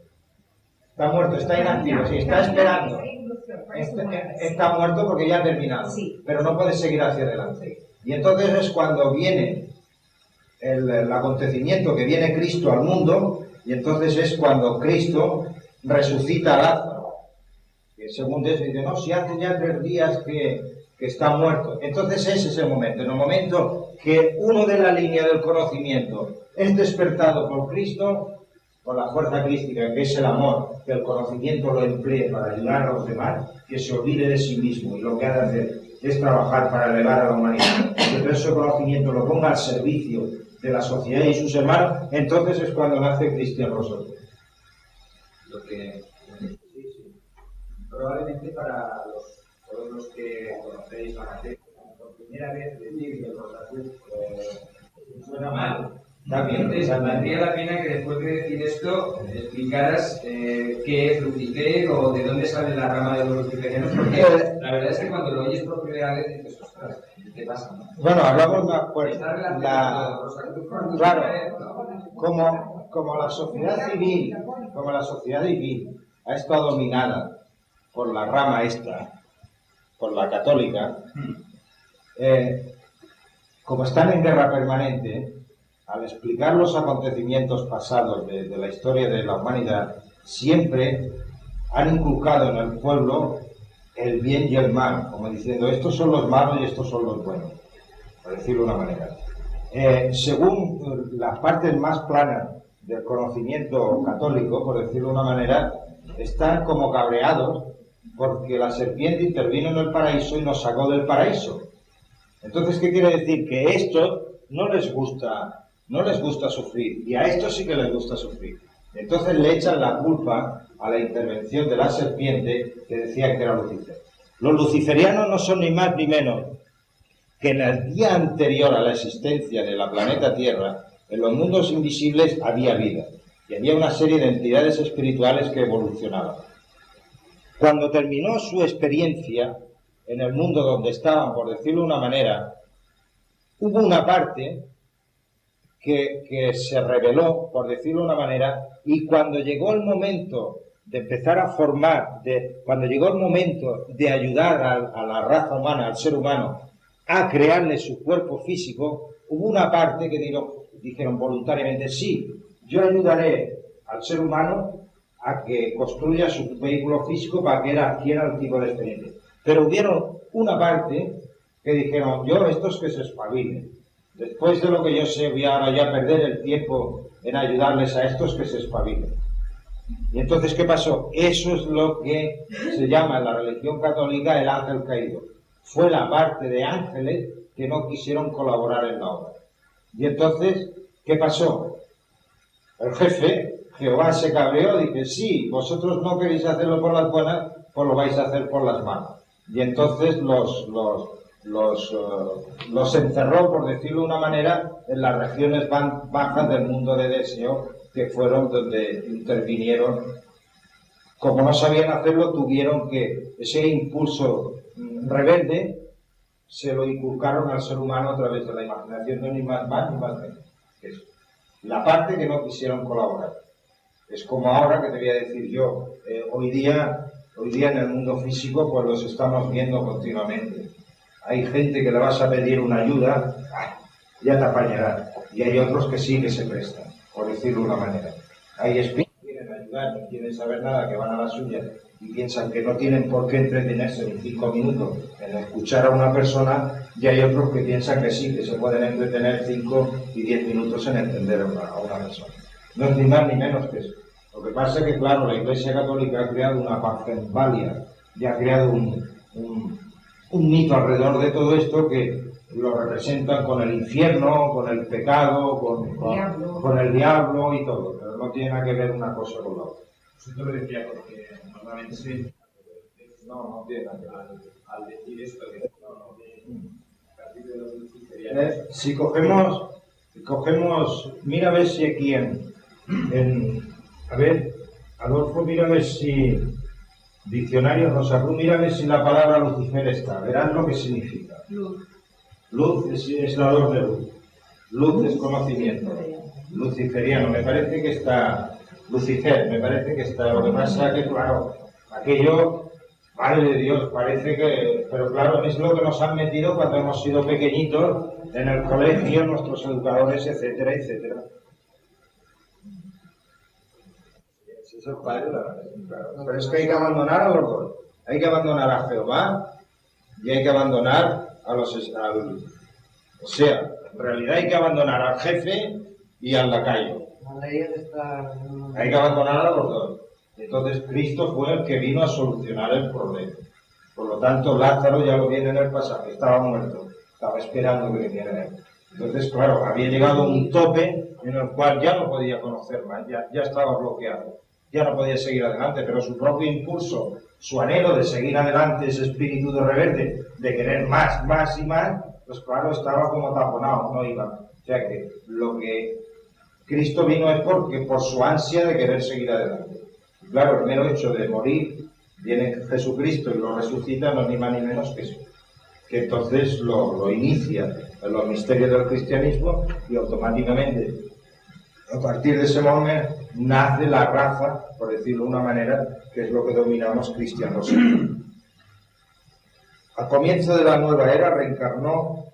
Está muerto, está inactivo, sí, está esperando. Está muerto porque ya ha terminado, Sí. pero no puede seguir hacia adelante. Y entonces es cuando viene el acontecimiento que viene Cristo al mundo, y entonces es cuando Cristo resucita a Lázaro. Que según eso dice, no, si hace ya 3 días que está muerto. Entonces ese es el momento, en el momento que uno de la línea del conocimiento es despertado por Cristo, por la fuerza crística, que es el amor, que el conocimiento lo emplee para ayudar a los demás, que se olvide de sí mismo y lo que ha de hacer es trabajar para elevar a la humanidad, que todo ese conocimiento lo ponga al servicio de la sociedad y sus hermanos, entonces es cuando nace Cristian Rosado. Lo que probablemente para todos los que conocéis la materia por primera vez decir que el Rosacruz suena mal. Entonces, valdría la pena que después de decir esto explicaras qué es Lucifer o de dónde sale la rama de los luciferianos, porque la verdad es que cuando lo oyes por primera vez dices, ostras, ¿qué pasa? ¿No? Bueno, hablamos más pues, ¿Está relacionado Rosacruz con Lucifer? claro, como la sociedad civil, ha estado dominada por la rama esta, por la católica, como están en guerra permanente, al explicar los acontecimientos pasados de la historia de la humanidad, siempre han inculcado en el pueblo el bien y el mal, como diciendo, estos son los malos y estos son los buenos, por decirlo de una manera. Según las partes más planas del conocimiento católico, por decirlo de una manera, están como cabreados porque la serpiente intervino en el paraíso y nos sacó del paraíso. Entonces, ¿qué quiere decir? Que a estos no les gusta sufrir, y a estos sí que les gusta sufrir. Entonces le echan la culpa a la intervención de la serpiente que decía que era Lucifer. Los luciferianos no son ni más ni menos que en el día anterior a la existencia de la planeta Tierra, en los mundos invisibles había vida, y había una serie de entidades espirituales que evolucionaban. Cuando terminó su experiencia en el mundo donde estaban, por decirlo de una manera, hubo una parte que se rebeló, por decirlo de una manera, y cuando llegó el momento de empezar a formar, cuando llegó el momento de ayudar a la raza humana, al ser humano, a crearle su cuerpo físico, hubo una parte que dijeron voluntariamente, sí, yo ayudaré al ser humano a que construya su vehículo físico para que él adquiera el tipo de experiencia. Pero hubieron una parte que dijeron, yo estos que se espabilen. Después de lo que yo sé, voy ahora ya a perder el tiempo en ayudarles a estos que se espabilen. Y entonces, ¿qué pasó? Eso es lo que se llama en la religión católica el ángel caído. Fue la parte de ángeles que no quisieron colaborar en la obra. Y entonces, ¿qué pasó? El jefe, Jehová, se cabreó y dice, sí, vosotros no queréis hacerlo por las buenas, pues lo vais a hacer por las malas. Y entonces los encerró, por decirlo de una manera, en las regiones bajas del mundo de deseo, que fueron donde intervinieron. Como no sabían hacerlo, tuvieron que ese impulso rebelde se lo inculcaron al ser humano a través de la imaginación, no ni más ni más menos. Eso. La parte que no quisieron colaborar. Es como ahora que te voy a decir yo, hoy día en el mundo físico pues los estamos viendo continuamente. Hay gente que le vas a pedir una ayuda, ya te apañará. Y hay otros que sí que se prestan, por decirlo de una manera. Hay espíritus que quieren ayudar, no quieren saber nada, que van a la suya y piensan que no tienen por qué entretenerse en 5 minutos en escuchar a una persona, y hay otros que piensan que sí, que se pueden entretener 5 y 10 minutos en entender a una persona. No es ni más ni menos que eso. Lo que pasa es que, claro, la Iglesia Católica ha creado una parcenvalia y ha creado un mito alrededor de todo esto que lo representan con el infierno, con el pecado, con el diablo y todo, pero no tiene nada que ver una cosa con la otra. Yo lo decía porque normalmente se... No tiene nada que ver. Al decir esto de partir de los luciferianos... Si cogemos, mira a ver si aquí a ver, Adolfo, mira a ver si diccionario Rosacruz, mira a ver si la palabra Lucifer está, verás lo que significa. Luz es la luz de luz. Luz es conocimiento. Luciferiano, me parece que está Lucifer, me parece que está. Lo que pasa que, claro, aquello, madre de Dios, parece que... Pero claro, es lo que nos han metido cuando hemos sido pequeñitos en el colegio, nuestros educadores, etcétera, etcétera. Ese es el padre de la religión, claro. Pero es que hay que abandonar a los dos. Hay que abandonar a Jehová y hay que abandonar a los... o sea, en realidad hay que abandonar al jefe y al lacayo. La ley está... Hay que abandonar a los dos. Entonces Cristo fue el que vino a solucionar el problema. Por lo tanto, Lázaro ya lo viene en el pasaje, estaba muerto, estaba esperando que viniera él. Entonces, claro, había llegado a un tope en el cual ya no podía conocer más, ya estaba bloqueado, ya no podía seguir adelante, pero su propio impulso, su anhelo de seguir adelante, ese espíritu de rebelde, de querer más, más y más, pues claro, estaba como taponado, no iba. O sea que lo que Cristo vino es porque por su ansia de querer seguir adelante. Claro, el mero hecho de morir, viene Jesucristo y lo resucita, no es ni más ni menos que eso. Que entonces lo inicia en los misterios del cristianismo y automáticamente, a partir de ese momento, nace la raza, por decirlo de una manera, que es lo que dominamos cristianos. Al comienzo de la nueva era reencarnó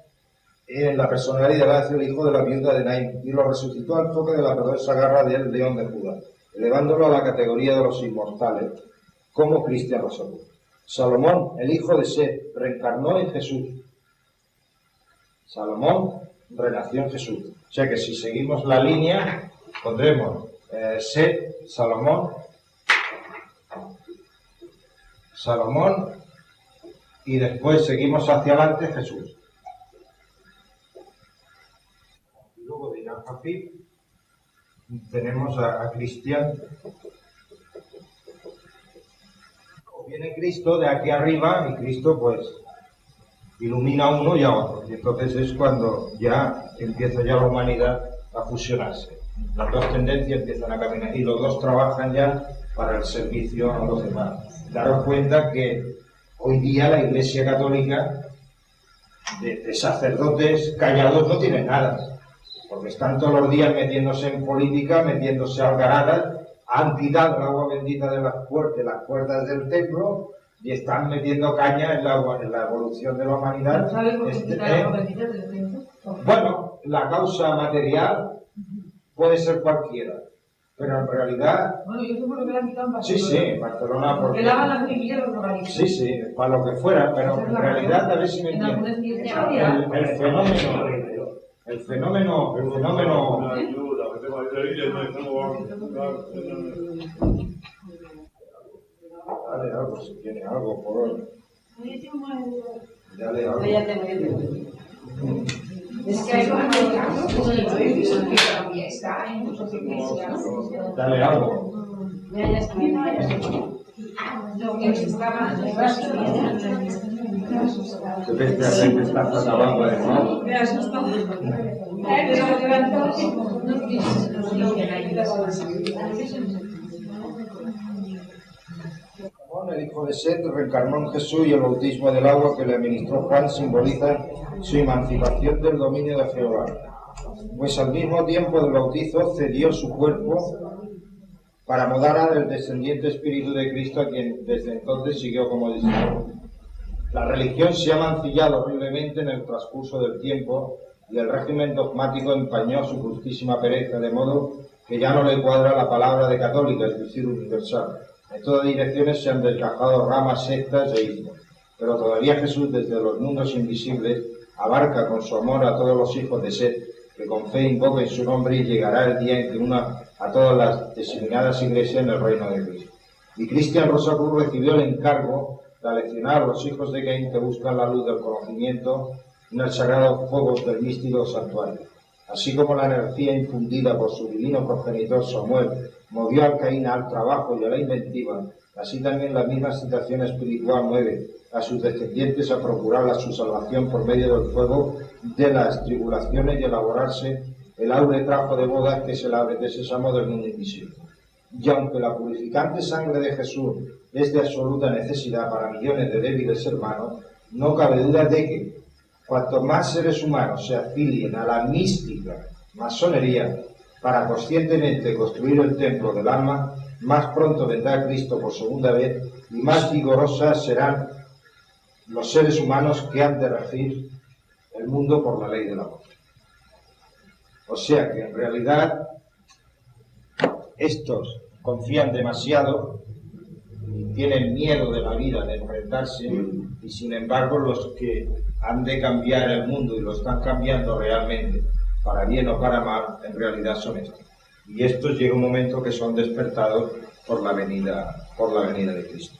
en la personalidad del hijo de la viuda de Naín y lo resucitó al toque de la poderosa garra del león de Judá, elevándolo a la categoría de los inmortales, como Cristian Rosario. Salomón, el hijo de Set, reencarnó en Jesús. Salomón renació en Jesús. O sea que si seguimos la línea, pondremos Set, Salomón, y después seguimos hacia adelante Jesús. Y luego de Jafib tenemos a Cristian. Viene Cristo de aquí arriba y Cristo pues ilumina a uno y a otro. Y entonces es cuando ya empieza ya la humanidad a fusionarse. Las dos tendencias empiezan a caminar y los dos trabajan ya para el servicio a los demás. Daros cuenta que hoy día la Iglesia Católica de sacerdotes callados no tiene nada, porque están todos los días metiéndose en política, metiéndose a algaradas, han quitado el agua bendita de las puertas del templo y están metiendo caña en la evolución de la humanidad. ¿Sabes por qué quitar el agua bendita del templo? Bueno, la causa material puede ser cualquiera, pero en realidad... Bueno, yo seguro que la han quitado en Barcelona. Sí, en Barcelona, porque... Que lavan las brillas los organismos. Sí, para lo que fuera, pero en realidad, a ver si me entiendes. El fenómeno... Dale algo, si tiene algo por hoy. Dale algo. Es que hay americanos que todavía está en muchas iglesias. Dale algo. Lo que estaban en las Se ve que gente está acabando de nuevo. me asustó. Pero levantó no dices lo que hay. El hijo de Set reencarnó en Jesús y el bautismo del agua que le administró Juan simboliza su emancipación del dominio de Jehová, pues al mismo tiempo del bautizo cedió su cuerpo para moderar al descendiente espíritu de Cristo, a quien desde entonces siguió como discípulo. La religión se ha mancillado horriblemente en el transcurso del tiempo y el régimen dogmático empañó su justísima pereza, de modo que ya no le cuadra la palabra de católica, es decir, universal. En todas direcciones se han desgajado ramas, sectas e ismos, pero todavía Jesús, desde los mundos invisibles, abarca con su amor a todos los hijos de Set, que con fe invoquen su nombre, y llegará el día en que una a todas las designadas iglesias en el reino de Cristo. Y Cristian Rosa Cruz recibió el encargo de aleccionar a los hijos de Caín que buscan la luz del conocimiento en el sagrado fuego del místico santuario. Así como la energía infundida por su divino progenitor Samuel movió al Caín al trabajo y a la inventiva, así también la misma situación espiritual mueve a sus descendientes a procurar su salvación por medio del fuego de las tribulaciones y elaborarse el aure trajo de bodas que es el abre de sésamo del mundo invisible. Y aunque la purificante sangre de Jesús es de absoluta necesidad para millones de débiles hermanos, no cabe duda de que cuanto más seres humanos se afilien a la mística masonería, para conscientemente construir el templo del alma, más pronto vendrá Cristo por segunda vez y más vigorosas serán los seres humanos que han de regir el mundo por la ley del amor. O sea que en realidad estos confían demasiado y tienen miedo de la vida, de enfrentarse, y sin embargo los que han de cambiar el mundo y lo están cambiando realmente, para bien o para mal, en realidad son estos. Y estos llega un momento que son despertados por la venida de Cristo.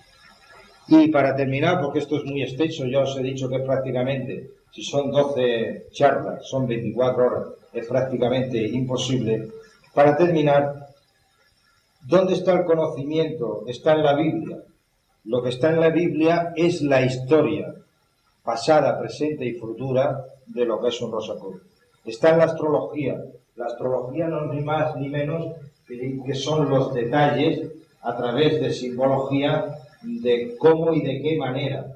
Y para terminar, porque esto es muy extenso, ya os he dicho que prácticamente, si son 12 charlas, son 24 horas, es prácticamente imposible. Para terminar, ¿dónde está el conocimiento? Está en la Biblia. Lo que está en la Biblia es la historia pasada, presente y futura de lo que es un Rosacruz. Está en la astrología. La astrología no es ni más ni menos que son los detalles a través de simbología de cómo y de qué manera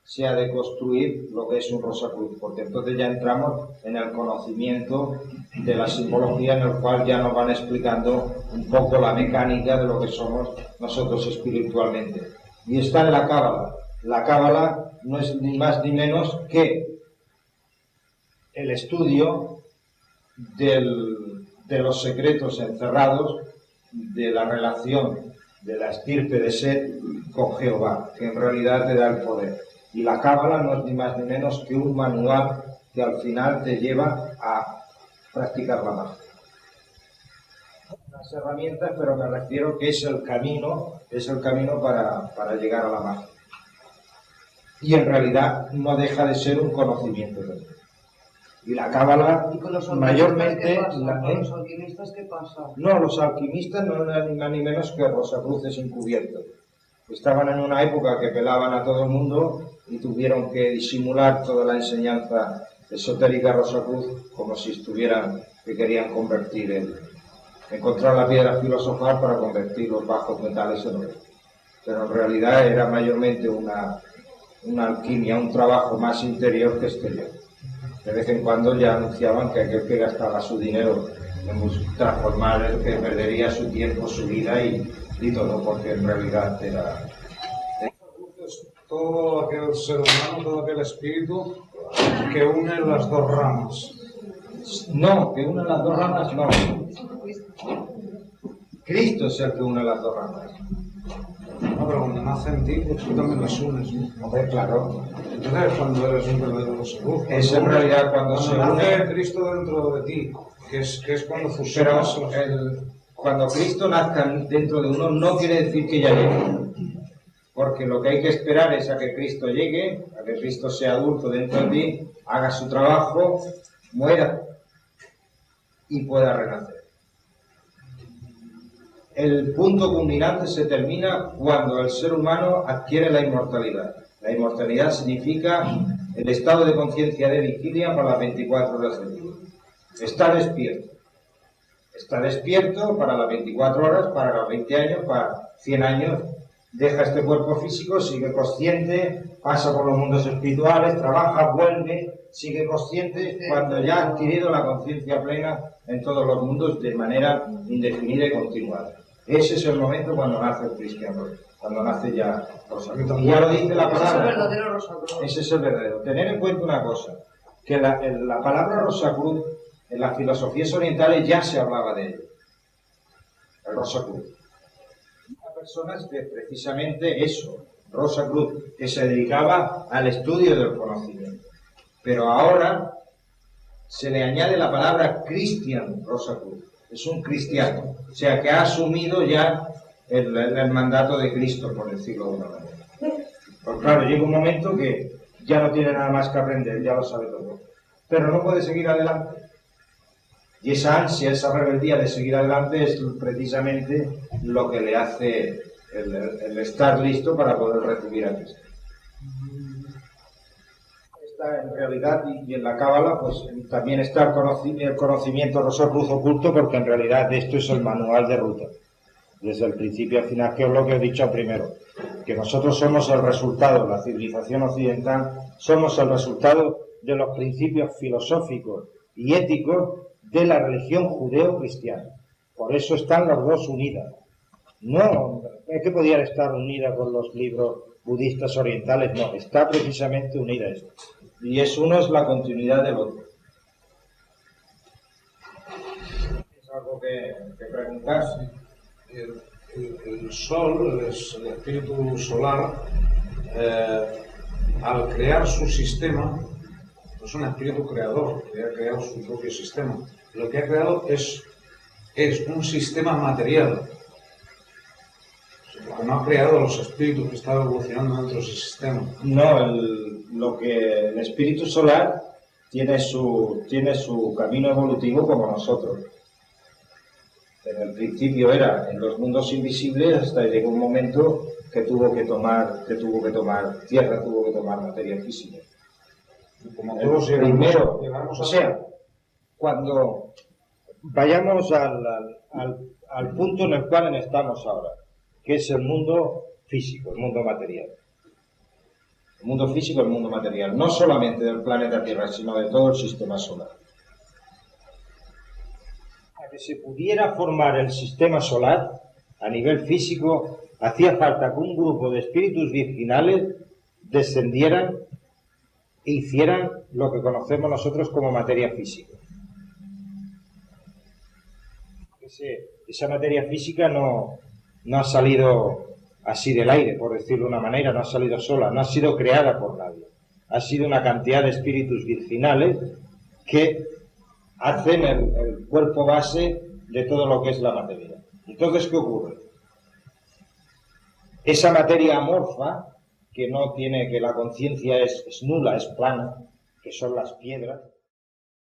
se ha de construir lo que es un Rosacruz, porque entonces ya entramos en el conocimiento de la simbología, en el cual ya nos van explicando un poco la mecánica de lo que somos nosotros espiritualmente. Y está en la Cábala. La Cábala no es ni más ni menos que el estudio de los secretos encerrados de la relación de la estirpe de Set con Jehová, que en realidad te da el poder. Y la Cábala no es ni más ni menos que un manual que al final te lleva a practicar la magia. Las herramientas, pero me refiero que es el camino para llegar a la magia. Y en realidad no deja de ser un conocimiento también. Y la Cábala, mayormente... ¿Con los alquimistas qué pasa? No, los alquimistas no eran ni más ni menos que Rosacruces encubiertos. Estaban en una época que pelaban a todo el mundo y tuvieron que disimular toda la enseñanza esotérica Rosacruz como si que querían encontrar la piedra filosofal para convertir los bajos metales en oro. Pero en realidad era mayormente una alquimia, un trabajo más interior que exterior. De vez en cuando ya anunciaban que aquel que gastaba su dinero en transformar, el que perdería su tiempo, su vida y todo, porque en realidad era... Todo aquel ser humano, todo aquel espíritu que une las dos ramas. No, que une las dos ramas no. Cristo es el que une las dos ramas. No, pero cuando nace en ti, pues tú también las unes, ¿no? Hombre, claro. Entonces es cuando eres un verdadero Rosacruz. Es en realidad cuando se nace une... Cristo dentro de ti, que es cuando fusionas. Cuando Cristo nazca dentro de uno no quiere decir que ya llegue. Porque lo que hay que esperar es a que Cristo llegue, a que Cristo sea adulto dentro de ti, haga su trabajo, muera y pueda renacer. El punto culminante se termina cuando el ser humano adquiere la inmortalidad. La inmortalidad significa el estado de conciencia de vigilia para las 24 horas del día. Está despierto. Está despierto para las 24 horas, para los 20 años, para 100 años. Deja este cuerpo físico, sigue consciente, pasa por los mundos espirituales, trabaja, vuelve, sigue consciente cuando ya ha adquirido la conciencia plena en todos los mundos de manera indefinida y continuada. Ese es el momento cuando nace el cristiano, cuando nace ya Rosacruz. Y ya lo dice la palabra. Ese es el verdadero Rosacruz. Ese es el verdadero. Tener en cuenta una cosa, que la palabra Rosacruz en las filosofías orientales ya se hablaba de ello. El Rosacruz. Personas que precisamente eso, Rosacruz, que se dedicaba al estudio del conocimiento. Pero ahora se le añade la palabra Christian Rosacruz, es un cristiano, o sea que ha asumido ya el mandato de Cristo, por decirlo de una manera. Pues claro, llega un momento que ya no tiene nada más que aprender, ya lo sabe todo, pero no puede seguir adelante. Y esa ansia, esa rebeldía de seguir adelante es precisamente lo que le hace el estar listo para poder recibir a Cristo. Está en realidad, y en la Cábala, pues también está el conocimiento Rosacruz oculto, porque en realidad esto es el manual de ruta. Desde el principio al final, que es lo que he dicho primero, que nosotros somos el resultado, la civilización occidental, somos el resultado de los principios filosóficos y éticos de la religión judeo-cristiana. Por eso están las dos unidas. No es que podían estar unidas con los libros budistas orientales, no, está precisamente unida esto. Y uno es la continuidad del otro. ¿Es algo que preguntarse? El Sol, el espíritu solar, al crear su sistema, es un espíritu creador que ha creado su propio sistema. Lo que ha creado es un sistema material. Porque no ha creado los espíritus que están evolucionando dentro de ese sistema. No, el espíritu solar tiene su camino evolutivo como nosotros. En el principio era en los mundos invisibles hasta que llegó un momento que tuvo que tomar tierra, tuvo que tomar materia física. Como todos Primero, llegamos o sea, cuando vayamos al punto en el cual estamos ahora, que es el mundo físico, el mundo material. El mundo físico, el mundo material, no solamente del planeta Tierra, sino de todo el sistema solar. Para que se pudiera formar el sistema solar a nivel físico, hacía falta que un grupo de espíritus virginales descendieran e hicieran lo que conocemos nosotros como materia física. Esa materia física no ha salido así del aire, por decirlo de una manera, no ha salido sola, no ha sido creada por nadie. Ha sido una cantidad de espíritus virginales que hacen el cuerpo base de todo lo que es la materia. Entonces, ¿qué ocurre? Esa materia amorfa, que la conciencia es nula, es plana, que son las piedras,